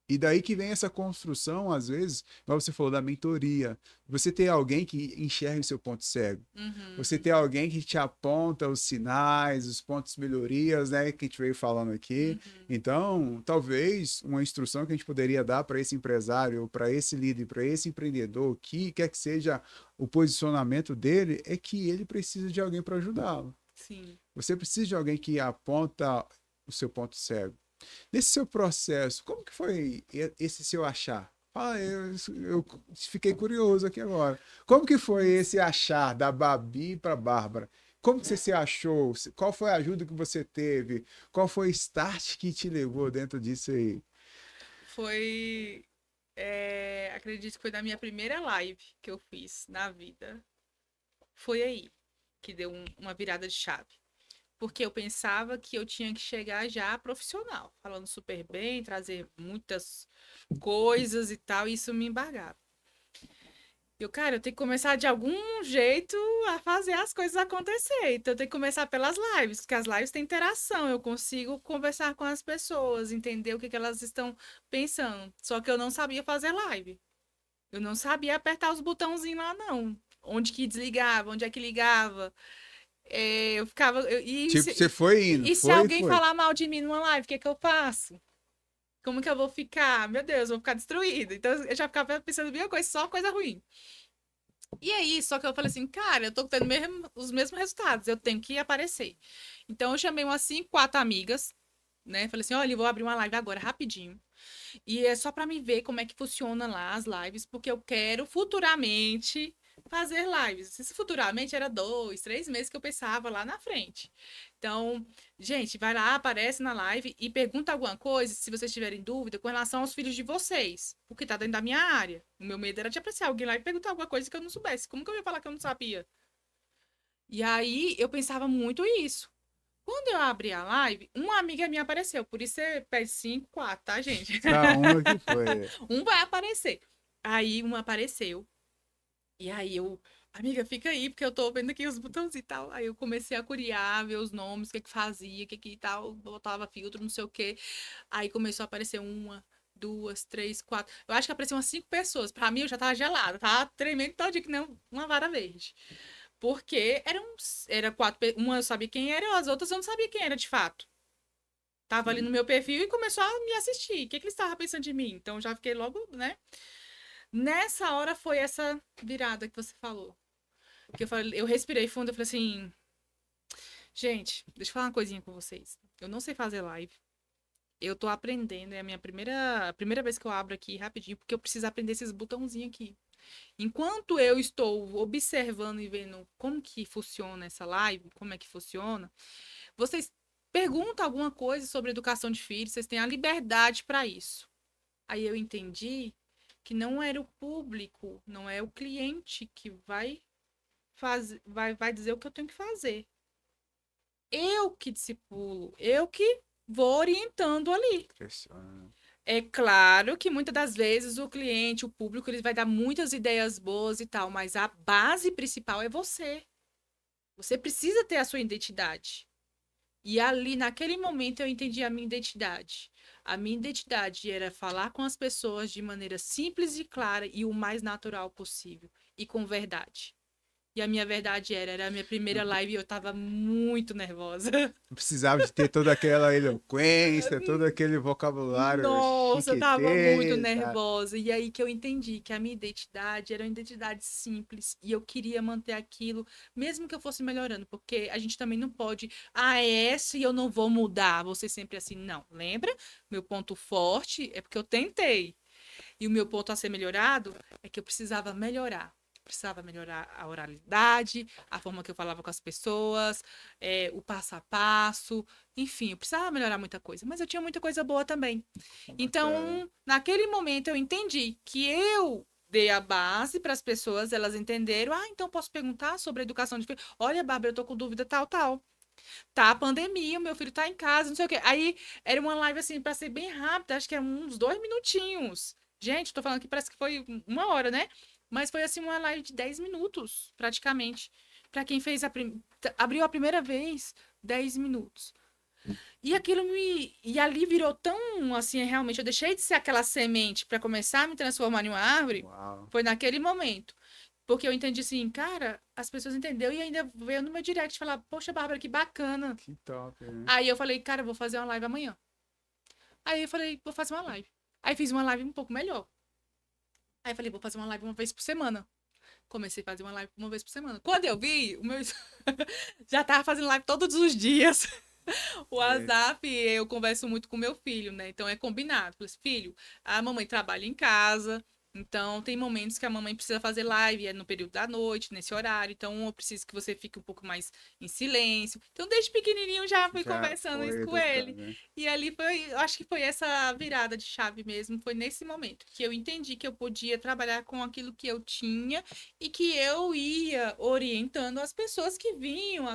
[SPEAKER 1] E daí que vem essa construção, às vezes, como você falou, da mentoria. Você ter alguém que enxergue o seu ponto cego.
[SPEAKER 2] Uhum.
[SPEAKER 1] Você ter alguém que te aponta os sinais, os pontos de melhorias, né, que a gente veio falando aqui.
[SPEAKER 2] Uhum.
[SPEAKER 1] Então, talvez uma instrução que a gente poderia dar para esse empresário, para esse líder, para esse empreendedor, que quer que seja o posicionamento dele, é que ele precisa de alguém para ajudá-lo.
[SPEAKER 2] Sim.
[SPEAKER 1] Você precisa de alguém que aponta o seu ponto cego. Nesse seu processo, como que foi esse seu achar? Fala, eu fiquei curioso aqui agora. Como que foi esse achar da Babi para Bárbara? Como que você se achou? Qual foi a ajuda que você teve? Qual foi o start que te levou dentro disso aí?
[SPEAKER 2] Foi. Acredito que foi na minha primeira live que eu fiz na vida. Foi aí que deu uma virada de chave. Porque eu pensava que eu tinha que chegar já profissional, falando super bem, trazer muitas coisas e tal, e isso me embargava. Cara, eu tenho que começar de algum jeito a fazer as coisas acontecer. Então, eu tenho que começar pelas lives, porque as lives têm interação, eu consigo conversar com as pessoas, entender o que elas estão pensando. Só que eu não sabia fazer live. Eu não sabia apertar os botãozinhos lá, não. Onde que desligava, onde é que ligava. Eu ficava.
[SPEAKER 1] Tipo, você foi indo,
[SPEAKER 2] E se
[SPEAKER 1] foi,
[SPEAKER 2] alguém
[SPEAKER 1] foi.
[SPEAKER 2] falar mal de mim numa live, o que é que eu faço? Como que eu vou ficar? Meu Deus, eu vou ficar destruída. Então eu já ficava pensando em coisa, só coisa ruim. E aí, só que eu falei assim, cara, eu tô tendo os mesmos resultados, eu tenho que aparecer. Então eu chamei umas 5, 4 amigas, né? Falei assim, olha, eu vou abrir uma live agora, rapidinho. E é só para me ver como é que funciona lá as lives, porque eu quero futuramente fazer lives. Esse futuramente era 2, 3 meses que eu pensava lá na frente. Então, gente, vai lá, aparece na live e pergunta alguma coisa, se vocês tiverem dúvida, com relação aos filhos de vocês, porque tá dentro da minha área. O meu medo era de apreciar alguém lá e perguntar alguma coisa que eu não soubesse. Como que eu ia falar que eu não sabia? E aí eu pensava muito isso. Quando eu abri a live, uma amiga minha apareceu. Por isso você pede 5, 4, tá, gente?
[SPEAKER 1] Tá, uma que foi.
[SPEAKER 2] Um vai aparecer. Aí uma apareceu. E aí amiga, fica aí, porque eu tô vendo aqui os botões e tal. Aí eu comecei a curiar, ver os nomes, o que que fazia, o que que tal, botava filtro, não sei o quê. Aí começou a aparecer uma, duas, três, quatro. Eu acho que apareciam umas 5 pessoas. Pra mim, eu já tava gelada, tava tremendo todinho que nem uma vara verde. Porque era 4, uma eu sabia quem era, as outras eu não sabia quem era de fato. Tava ali no meu perfil e começou a me assistir. O que que eles estavam pensando de mim? Então já fiquei logo, né? Nessa hora foi essa virada que você falou. Que eu respirei fundo e falei assim, gente, deixa eu falar uma coisinha com vocês. Eu não sei fazer live. Eu tô aprendendo, é a primeira vez que eu abro aqui rapidinho, porque eu preciso aprender esses botãozinhos aqui. Enquanto eu estou observando e vendo como que funciona essa live, como é que funciona, vocês perguntam alguma coisa sobre educação de filhos, vocês têm a liberdade para isso. Aí eu entendi que não era o público, não é o cliente que vai dizer o que eu tenho que fazer. Eu que discipulo, eu que vou orientando ali.
[SPEAKER 1] Impressiona.
[SPEAKER 2] É claro que muitas das vezes o cliente, o público, ele vai dar muitas ideias boas e tal, mas a base principal é você. Você precisa ter a sua identidade. E ali, naquele momento, eu entendi a minha identidade. A minha identidade era falar com as pessoas de maneira simples e clara e o mais natural possível. E com verdade. E a minha verdade era a minha primeira live e eu tava muito nervosa.
[SPEAKER 1] Não precisava de ter toda aquela eloquência, todo aquele vocabulário
[SPEAKER 2] Nossa, eu tava muito
[SPEAKER 1] chiquetês, sabe?
[SPEAKER 2] nervosa. E aí que eu entendi que a minha identidade era uma identidade simples e eu queria manter aquilo, mesmo que eu fosse melhorando, porque a gente também não pode, é essa e eu não vou mudar. Você sempre assim, não. Lembra? Meu ponto forte é porque eu tentei. E o meu ponto a ser melhorado é que eu precisava melhorar. Precisava melhorar a oralidade, a forma que eu falava com as pessoas, o passo a passo, enfim, eu precisava melhorar muita coisa, mas eu tinha muita coisa boa também.
[SPEAKER 1] Bacana.
[SPEAKER 2] Então, naquele momento eu entendi que eu dei a base para as pessoas, elas entenderam, então posso perguntar sobre a educação de filho. Olha, Bárbara, eu tô com dúvida tal, tal. Tá a pandemia, o meu filho tá em casa, não sei o quê. Aí era uma live assim para ser bem rápida, acho que eram uns 2 minutinhos. Gente, tô falando que parece que foi 1 hora, né? Mas foi assim uma live de 10 minutos, praticamente. Para quem fez abriu a primeira vez, 10 minutos. E aquilo e ali virou tão assim, realmente eu deixei de ser aquela semente para começar a me transformar em uma árvore.
[SPEAKER 1] Uau,
[SPEAKER 2] Foi naquele momento. Porque eu entendi assim, cara, as pessoas entenderam e ainda veio no meu direct falar, poxa, Bárbara, que bacana.
[SPEAKER 1] que top, né?
[SPEAKER 2] Aí eu falei, cara, eu vou fazer uma live amanhã. Aí eu falei, vou fazer uma live. Aí fiz uma live um pouco melhor. Aí eu falei, vou fazer uma live uma vez por semana. Comecei a fazer uma live uma vez por semana. Quando eu vi, o meu já tava fazendo live todos os dias. O
[SPEAKER 1] É,
[SPEAKER 2] WhatsApp, eu converso muito com meu filho, né? Então é combinado. Falei assim, filho, a mamãe trabalha em casa, então tem momentos que a mamãe precisa fazer live, é no período da noite, nesse horário, então eu preciso que você fique um pouco mais em silêncio. Então desde pequenininho já fui
[SPEAKER 1] já
[SPEAKER 2] conversando isso
[SPEAKER 1] foi
[SPEAKER 2] com ele.
[SPEAKER 1] educando, né?
[SPEAKER 2] E ali foi, eu acho que foi essa virada de chave mesmo, foi nesse momento que eu entendi que eu podia trabalhar com aquilo que eu tinha e que eu ia orientando as pessoas que vinham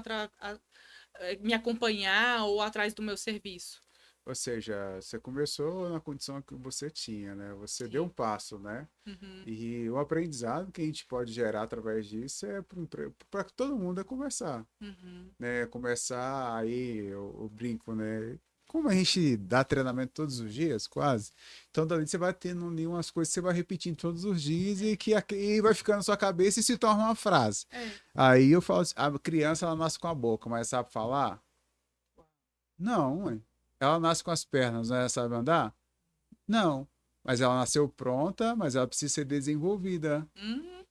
[SPEAKER 2] me acompanhar ou atrás do meu serviço.
[SPEAKER 1] Ou seja, você começou na condição que você tinha, né? Você deu um
[SPEAKER 2] Sim.
[SPEAKER 1] passo, né?
[SPEAKER 2] Uhum,
[SPEAKER 1] E o aprendizado que a gente pode gerar através disso é para todo mundo é conversar,
[SPEAKER 2] uhum,
[SPEAKER 1] né? Começar aí, eu brinco, né? Como a gente dá treinamento todos os dias, quase, então dali você vai tendo ali umas coisas que você vai repetindo todos os dias e que e vai ficando na sua cabeça e se torna uma frase.
[SPEAKER 2] é.
[SPEAKER 1] Aí eu falo assim, a criança ela nasce com a boca, mas sabe falar? Não, mãe. Ela nasce com as pernas, né? Ela sabe andar? Não. Mas ela nasceu pronta, mas ela precisa ser desenvolvida.
[SPEAKER 2] Uhum,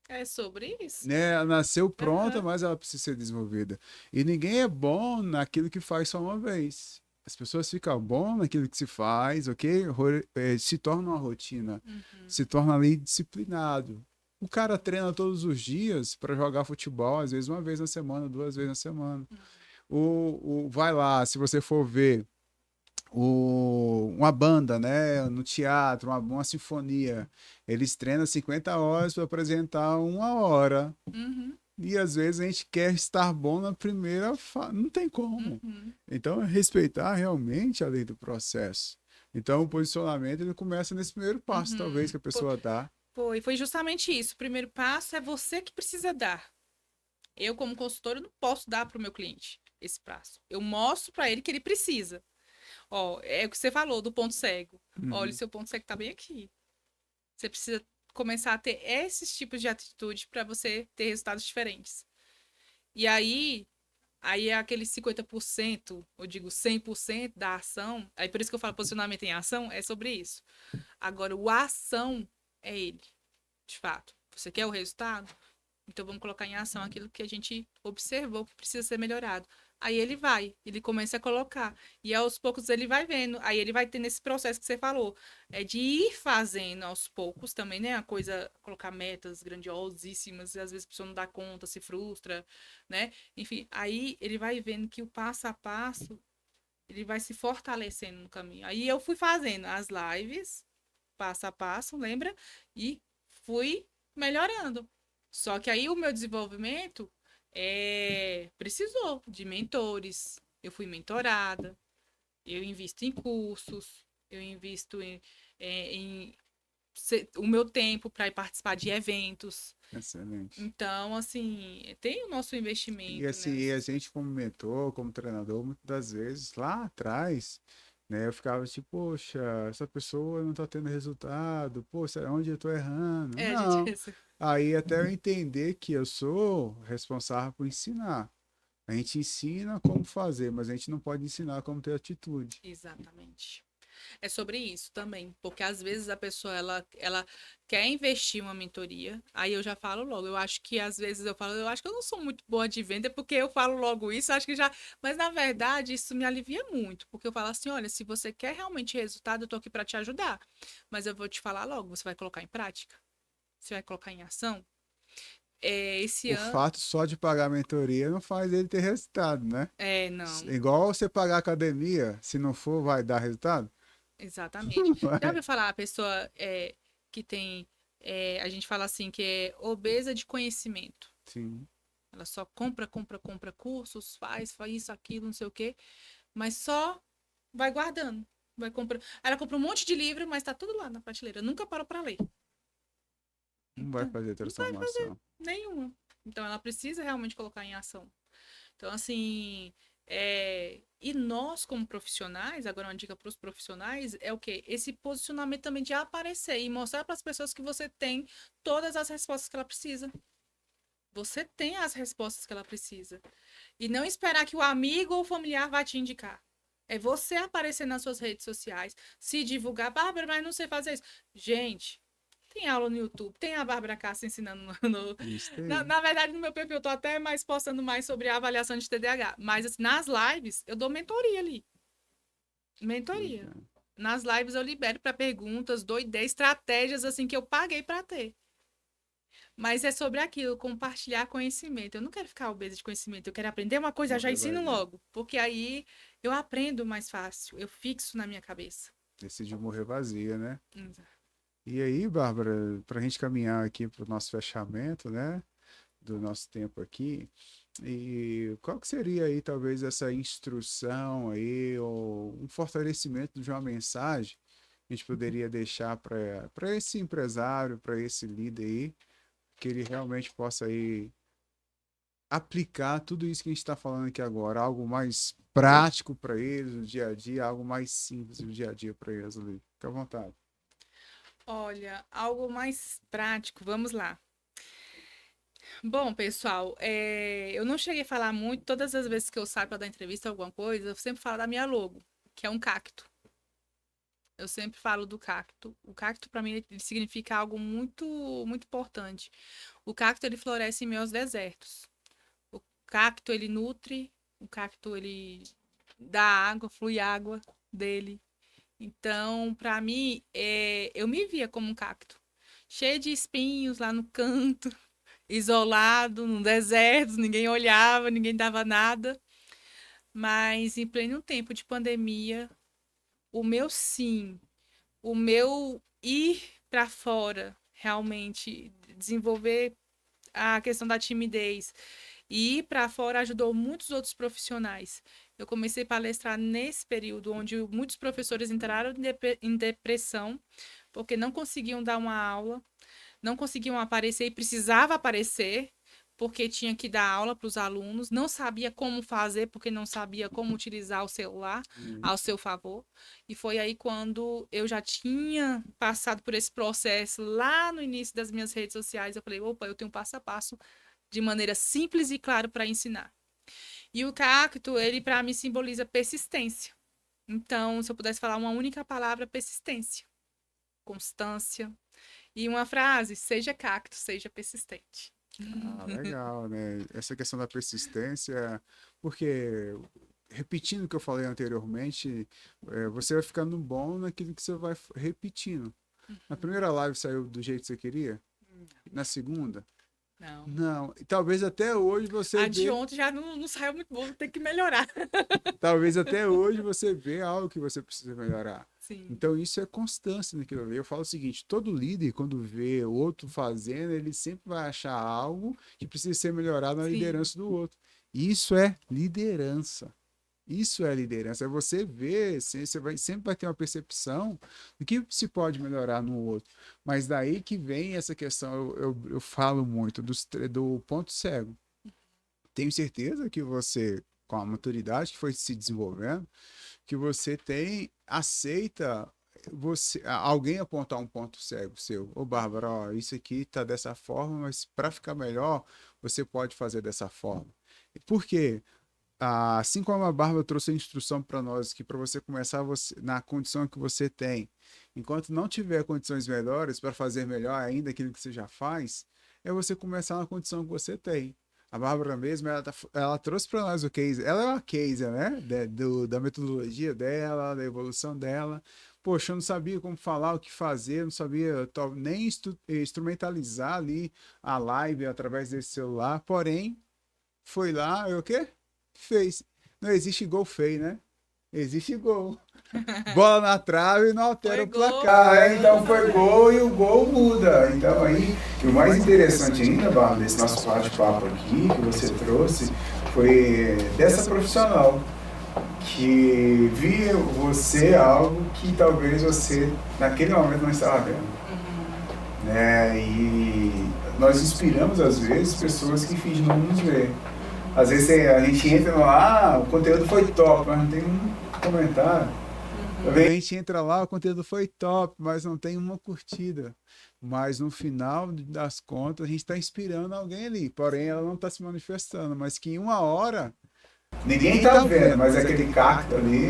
[SPEAKER 2] é sobre isso.
[SPEAKER 1] Né? Ela nasceu pronta,
[SPEAKER 2] Aham,
[SPEAKER 1] mas ela precisa ser desenvolvida. E ninguém é bom naquilo que faz só uma vez. As pessoas ficam bom naquilo que se faz, ok? Se torna uma rotina,
[SPEAKER 2] uhum,
[SPEAKER 1] se torna ali disciplinado. O cara treina todos os dias para jogar futebol, às vezes uma vez na semana, 2 vezes na semana. Vai lá, se você for ver uma banda, né, no teatro, uma sinfonia, eles treinam 50 horas para apresentar 1 hora.
[SPEAKER 2] uhum,
[SPEAKER 1] E às vezes a gente quer estar bom na primeira não tem como.
[SPEAKER 2] uhum.
[SPEAKER 1] Então, é respeitar realmente a lei do processo. Então, o posicionamento ele começa nesse primeiro passo, talvez,
[SPEAKER 2] Uhum.
[SPEAKER 1] que a pessoa dá.
[SPEAKER 2] Foi justamente isso. O primeiro passo é você que precisa dar. Eu, como consultora, não posso dar para o meu cliente esse passo. Eu mostro para ele que ele precisa. Ó, é o que você falou do ponto cego. Olha, o
[SPEAKER 1] Uhum.
[SPEAKER 2] seu ponto cego tá bem aqui. Você precisa começar a ter esses tipos de atitude para você ter resultados diferentes. E aí é aquele 50%, eu digo 100% da ação. Aí por isso que eu falo posicionamento em ação, é sobre isso. Agora, o ação é ele, de fato. Você quer o resultado? Então vamos colocar em ação aquilo que a gente observou que precisa ser melhorado. Aí ele começa a colocar. E aos poucos ele vai vendo. Aí ele vai ter nesse processo que você falou. É de ir fazendo aos poucos também, né? A coisa, colocar metas grandiosíssimas, e às vezes a pessoa não dá conta, se frustra, né? Enfim, aí ele vai vendo que o passo a passo, ele vai se fortalecendo no caminho. Aí eu fui fazendo as lives, passo a passo, lembra? E fui melhorando. Só que aí o meu desenvolvimento precisou de mentores. Eu fui mentorada, eu invisto em cursos, eu invisto o meu tempo para ir participar de eventos.
[SPEAKER 1] Excelente.
[SPEAKER 2] Então, assim, tem o nosso
[SPEAKER 1] E
[SPEAKER 2] investimento,
[SPEAKER 1] assim,
[SPEAKER 2] né?
[SPEAKER 1] e a gente como mentor, como treinador, muitas das vezes, lá atrás, né, eu ficava tipo, poxa, essa pessoa não está tendo resultado, poxa, onde eu estou errando?
[SPEAKER 2] A gente
[SPEAKER 1] Não, Aí até eu entender que eu sou responsável por ensinar. A gente ensina como fazer, mas a gente não pode ensinar como ter atitude.
[SPEAKER 2] Exatamente. É sobre isso também, porque às vezes a pessoa ela quer investir uma mentoria, aí eu já falo logo. Eu acho que às vezes eu falo, eu acho que eu não sou muito boa de venda, porque eu falo logo isso, acho que já, mas na verdade isso me alivia muito, porque eu falo assim, olha, se você quer realmente resultado, eu tô aqui para te ajudar, mas eu vou te falar logo, você vai colocar em prática? Você vai colocar em ação? Esse
[SPEAKER 1] O
[SPEAKER 2] ano,
[SPEAKER 1] fato só de pagar a mentoria não faz ele ter resultado, né?
[SPEAKER 2] não.
[SPEAKER 1] Igual você pagar a academia, se não for, vai dar resultado?
[SPEAKER 2] Exatamente. Já
[SPEAKER 1] Vai.
[SPEAKER 2] ouviu falar a pessoa que tem, a gente fala assim, que é obesa de conhecimento.
[SPEAKER 1] Sim,
[SPEAKER 2] Ela só compra, compra, compra cursos, faz isso, aquilo, não sei o quê, mas só vai guardando. Vai comprar. Ela compra um monte de livro, mas tá tudo lá na prateleira. Nunca parou para ler.
[SPEAKER 1] não vai
[SPEAKER 2] Então,
[SPEAKER 1] fazer
[SPEAKER 2] não vai fazer
[SPEAKER 1] transformação.
[SPEAKER 2] nenhuma. Então, ela precisa realmente colocar em ação. Então, assim, e nós, como profissionais, agora uma dica para os profissionais, é o quê? Esse posicionamento também de aparecer e mostrar para as pessoas que você tem todas as respostas que ela precisa. Você tem as respostas que ela precisa. E não esperar que o amigo ou o familiar vá te indicar. É você aparecer nas suas redes sociais, se divulgar. Bárbara, mas não sei fazer isso. Gente, tem aula no YouTube, tem a Bárbara Castro ensinando
[SPEAKER 1] Isso
[SPEAKER 2] na,
[SPEAKER 1] aí.
[SPEAKER 2] na verdade, no meu perfil, eu tô até mais postando mais sobre a avaliação de TDAH. Mas assim, nas lives, eu dou mentoria ali.
[SPEAKER 1] Pois
[SPEAKER 2] Mentoria.
[SPEAKER 1] é.
[SPEAKER 2] Nas lives eu libero para perguntas, dou ideias, estratégias assim que eu paguei para ter. Mas é sobre aquilo, compartilhar conhecimento. Eu não quero ficar obesa de conhecimento, eu quero aprender uma coisa, eu já
[SPEAKER 1] Morrer
[SPEAKER 2] ensino
[SPEAKER 1] vazio.
[SPEAKER 2] logo. Porque aí eu aprendo mais fácil, eu fixo na minha cabeça.
[SPEAKER 1] Decidiu morrer vazia, né?
[SPEAKER 2] Exato.
[SPEAKER 1] E aí, Bárbara, para a gente caminhar aqui para o nosso fechamento, né? Do nosso tempo aqui, e qual que seria aí talvez essa instrução aí, ou um fortalecimento de uma mensagem que a gente poderia deixar para esse empresário, para esse líder aí, que ele realmente possa aí aplicar tudo isso que a gente está falando aqui agora, algo mais prático para eles no dia a dia, algo mais simples no dia a dia para eles ali. Fica à vontade.
[SPEAKER 2] Olha, algo mais prático, vamos lá. Bom, pessoal, eu não cheguei a falar muito, todas as vezes que eu saio para dar entrevista, alguma coisa, eu sempre falo da minha logo, que é um cacto. Eu sempre falo do cacto. O cacto, para mim, ele significa algo muito, muito importante. O cacto, ele floresce em meus desertos. O cacto, ele nutre, o cacto, ele dá água, flui água dele. Então, para mim, eu me via como um cacto, cheio de espinhos lá no canto, isolado, no deserto, ninguém olhava, ninguém dava nada. Mas em pleno tempo de pandemia, o meu sim, o meu ir para fora, realmente desenvolver a questão da timidez e ir para fora ajudou muitos outros profissionais. Eu comecei a palestrar nesse período onde muitos professores entraram em depressão porque não conseguiam dar uma aula, não conseguiam aparecer e precisava aparecer porque tinha que dar aula para os alunos, não sabia como fazer porque não sabia como utilizar o celular
[SPEAKER 1] Uhum.
[SPEAKER 2] ao seu favor. E foi aí quando eu já tinha passado por esse processo lá no início das minhas redes sociais, eu falei, opa, eu tenho um passo a passo de maneira simples e clara para ensinar. E o cacto, ele para mim simboliza persistência. Então, se eu pudesse falar uma única palavra, persistência, constância. E uma frase, seja cacto, seja persistente.
[SPEAKER 1] Ah, legal, né? Essa questão da persistência, porque, repetindo o que eu falei anteriormente, você vai ficando bom naquilo que você vai repetindo. Na primeira live saiu do jeito que você queria? Na segunda?
[SPEAKER 2] Não.
[SPEAKER 1] Não. E talvez até hoje você
[SPEAKER 2] A de
[SPEAKER 1] vê,
[SPEAKER 2] ontem já não saiu muito bom, tem que melhorar.
[SPEAKER 1] talvez até hoje você vê algo que você precisa melhorar.
[SPEAKER 2] Sim,
[SPEAKER 1] Então isso é constância naquilo ali. Eu falo o seguinte, todo líder, quando vê o outro fazendo, ele sempre vai achar algo que precisa ser melhorado na
[SPEAKER 2] sim,
[SPEAKER 1] liderança do outro. Isso é liderança. Isso é liderança. É você ver, você vai, sempre vai ter uma percepção do que se pode melhorar no outro. Mas daí que vem essa questão, eu falo muito do ponto cego. Tenho certeza que você, com a maturidade que foi se desenvolvendo, que você aceita alguém apontar um ponto cego seu. Ô, Bárbara, ó, isso aqui tá dessa forma, mas para ficar melhor, você pode fazer dessa forma. Por quê? Assim como a Bárbara trouxe a instrução para nós, que para você começar na condição que você tem, enquanto não tiver condições melhores para fazer melhor ainda aquilo que você já faz, é você começar na condição que você tem. A Bárbara mesmo, ela trouxe para nós o case. Ela é uma case, né? Da metodologia dela, da evolução dela. Poxa, eu não sabia como falar, o que fazer, não sabia nem instrumentalizar ali a live através desse celular. Porém, foi lá, o quê? Fez. Não existe gol feio, né? Existe gol. Bola na trave e não altera
[SPEAKER 2] Foi
[SPEAKER 1] o placar. Então foi gol e o gol muda. Então aí, e o mais interessante ainda, Bárbara, desse nosso bate-papo aqui que você trouxe, foi dessa profissional que via você algo que talvez você naquele momento não estava vendo. Né? E nós inspiramos às vezes pessoas que fingem não nos ver. Às vezes a gente entra lá, o conteúdo foi top, mas não tem um comentário. Também a gente entra lá, o conteúdo foi top, mas não tem uma curtida. Mas no final das contas, a gente está inspirando alguém ali. Porém, ela não está se manifestando. Mas que em uma hora, ninguém está vendo, mas aquele cacto ali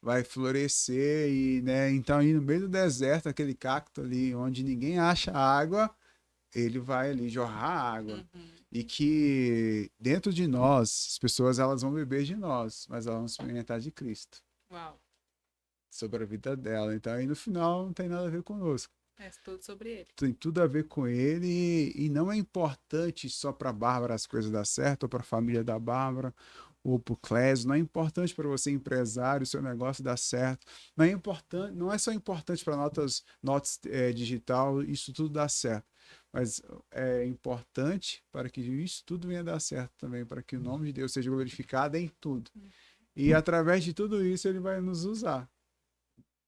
[SPEAKER 1] vai florescer. E, né, então, aí no meio do deserto, aquele cacto ali, onde ninguém acha água, ele vai ali jorrar água. E que dentro de nós, as pessoas elas vão beber de nós, mas elas vão experimentar de Cristo.
[SPEAKER 2] Uau.
[SPEAKER 1] Sobre a vida dela. Então aí no final não tem nada a ver conosco.
[SPEAKER 2] É tudo sobre ele.
[SPEAKER 1] Tem tudo a ver com ele e não é importante só para a Bárbara as coisas dar certo, ou para a família da Bárbara, ou para o Clésio. Não é importante para você, empresário, o seu negócio dar certo. Não é importante, não é só importante para notas digital, isso tudo dar certo. Mas é importante para que isso tudo venha dar certo também, para que o nome de Deus seja glorificado em tudo. E através de tudo isso ele vai nos usar.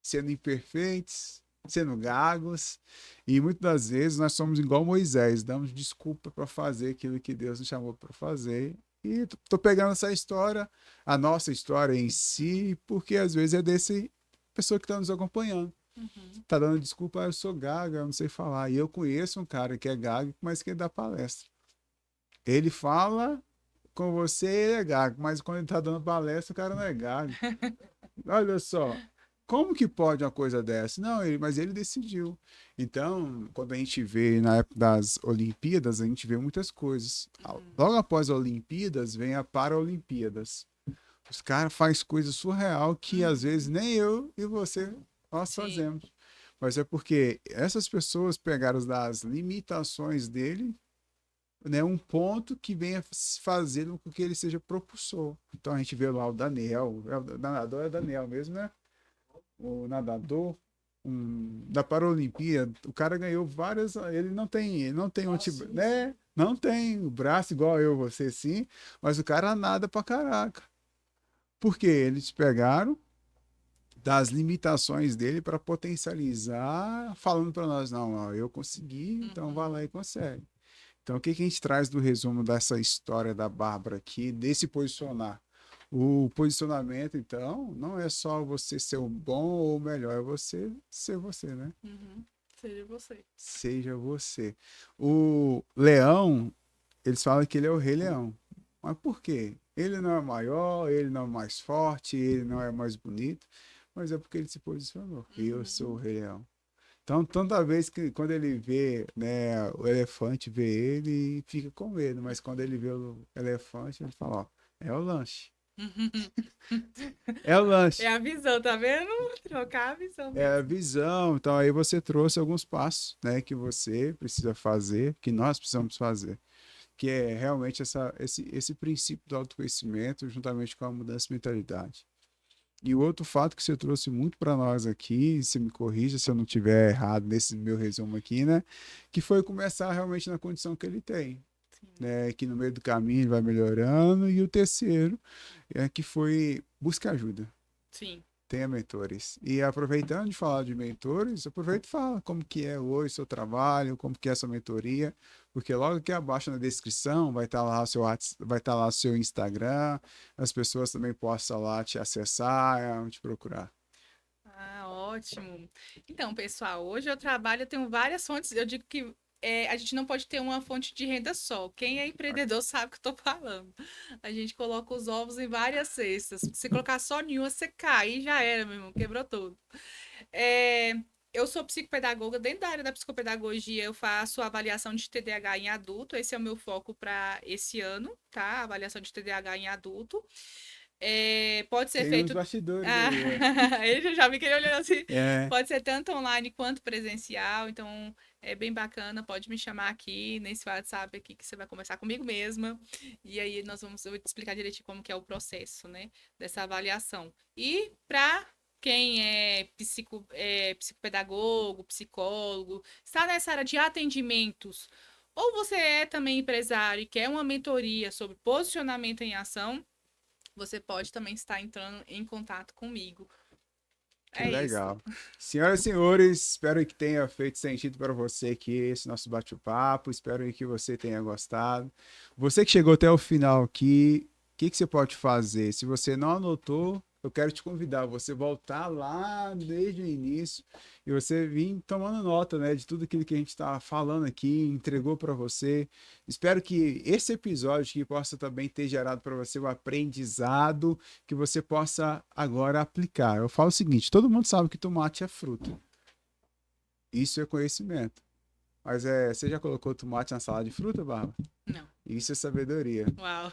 [SPEAKER 1] Sendo imperfeitos, sendo gagos. E muitas das vezes nós somos igual Moisés, damos desculpa para fazer aquilo que Deus nos chamou para fazer. E estou pegando essa história, a nossa história em si, porque às vezes é desse pessoa que está nos acompanhando. Tá dando desculpa, eu sou gago, eu não sei falar. E eu conheço um cara que é gago, mas que dá palestra. Ele fala com você, ele é gago, mas quando ele tá dando palestra, o cara não é gago. Olha só, como que pode uma coisa dessa? Não, mas ele decidiu. Então, quando a gente vê na época das Olimpíadas, a gente vê muitas coisas. Logo após as Olimpíadas, vem a Paralimpíadas. Os caras fazem coisas surreal que às vezes nem eu e você nós fazemos. Mas é porque essas pessoas pegaram das limitações dele, né, um ponto que venha fazer com que ele seja propulsor. Então a gente vê lá o Daniel, o nadador é Daniel mesmo, né? O nadador da Paralimpíada, o cara ganhou várias, ele não tem né? Não tem o braço igual eu, você sim, mas o cara nada pra caraca. Porque eles pegaram das limitações dele para potencializar, falando para nós, não, ó, eu consegui, então vai lá e consegue. Então, o que a gente traz do resumo dessa história da Bárbara aqui, desse posicionar? O posicionamento, então, não é só você ser o bom ou o melhor, é você ser você, né?
[SPEAKER 2] Seja você.
[SPEAKER 1] Seja você. O leão, eles falam que ele é o rei leão. Mas por quê? Ele não é maior, ele não é mais forte, ele não é mais bonito, mas é porque ele se posicionou. Eu sou o rei leão. Então, toda vez que quando ele vê, né, o elefante, vê ele, fica com medo. Mas quando ele vê o elefante, ele fala, ó, é o lanche. É o lanche.
[SPEAKER 2] É a visão, tá vendo? Trocar a visão mesmo.
[SPEAKER 1] É a visão. Então, aí você trouxe alguns passos, né, que você precisa fazer, que nós precisamos fazer. Que é realmente esse princípio do autoconhecimento, juntamente com a mudança de mentalidade. E o outro fato que você trouxe muito para nós aqui, se me corrija se eu não estiver errado nesse meu resumo aqui, né? Que foi começar realmente na condição que ele tem. Né? Que no meio do caminho ele vai melhorando. E o terceiro é que foi buscar ajuda.
[SPEAKER 2] Sim.
[SPEAKER 1] Tenha mentores. E aproveitando de falar de mentores, aproveita e fala como que é hoje o seu trabalho, como que é a sua mentoria, porque logo aqui abaixo na descrição vai estar lá o seu Instagram, as pessoas também possam lá te acessar, te procurar.
[SPEAKER 2] ótimo. Então, pessoal, hoje eu tenho várias fontes. Eu digo que a gente não pode ter uma fonte de renda só. Quem é empreendedor sabe o que eu tô falando. A gente coloca os ovos em várias cestas. Se colocar só em uma, você cai e já era, meu irmão, quebrou tudo. É, eu sou psicopedagoga, dentro da área da psicopedagogia, eu faço avaliação de TDAH em adulto. Esse é o meu foco para esse ano, tá? Avaliação de TDAH em adulto. Pode ser
[SPEAKER 1] Tem uns
[SPEAKER 2] feito.
[SPEAKER 1] bastidores
[SPEAKER 2] Ah,
[SPEAKER 1] aí,
[SPEAKER 2] ele já vi que ele olhando assim.
[SPEAKER 1] é.
[SPEAKER 2] Pode ser tanto online quanto presencial, então é bem bacana. Pode me chamar aqui nesse WhatsApp aqui que você vai conversar comigo mesma. E aí eu vou te explicar direitinho como que é o processo, né, dessa avaliação. E para quem é psicopedagogo, psicólogo, está nessa área de atendimentos, ou você é também empresário e quer uma mentoria sobre posicionamento em ação, você pode também estar entrando em contato comigo.
[SPEAKER 1] Que
[SPEAKER 2] É isso.
[SPEAKER 1] legal. Senhoras e senhores, espero que tenha feito sentido para você aqui esse nosso bate-papo. Espero que você tenha gostado. Você que chegou até o final aqui, o que você pode fazer? Se você não anotou, eu quero te convidar a você voltar lá desde o início e você vir tomando nota, né, de tudo aquilo que a gente está falando aqui, entregou para você. Espero que esse episódio aqui possa também ter gerado para você um aprendizado que você possa agora aplicar. Eu falo o seguinte, todo mundo sabe que tomate é fruta. Isso é conhecimento. Mas você já colocou tomate na salada de fruta, Bárbara?
[SPEAKER 2] Não.
[SPEAKER 1] Isso é sabedoria.
[SPEAKER 2] Uau.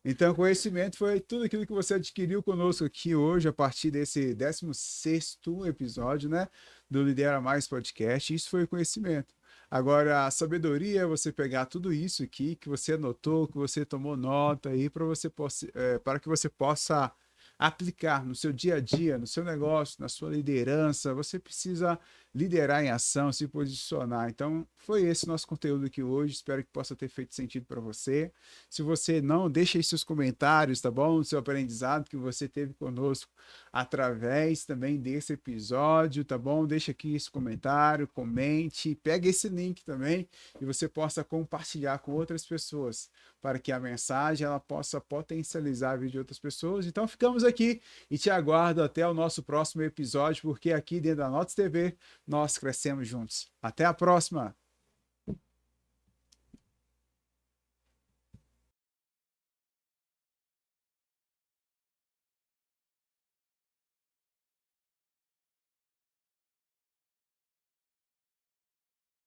[SPEAKER 1] Então, conhecimento foi tudo aquilo que você adquiriu conosco aqui hoje, a partir desse 16º episódio, né, do Lidera Mais Podcast. Isso foi conhecimento. Agora, a sabedoria é você pegar tudo isso aqui que você anotou, que você tomou nota aí, para que você possa aplicar no seu dia a dia, no seu negócio, na sua liderança. Você precisa liderar em ação, se posicionar. Então, foi esse nosso conteúdo aqui hoje. Espero que possa ter feito sentido para você. Se você não, deixa aí seus comentários, tá bom? O seu aprendizado que você teve conosco através também desse episódio, tá bom? Deixa aqui esse comentário, comente, pega esse link também e você possa compartilhar com outras pessoas para que a mensagem ela possa potencializar a vida de outras pessoas. Então, ficamos aqui e te aguardo até o nosso próximo episódio, porque aqui dentro da Notas TV nós crescemos juntos. Até a próxima!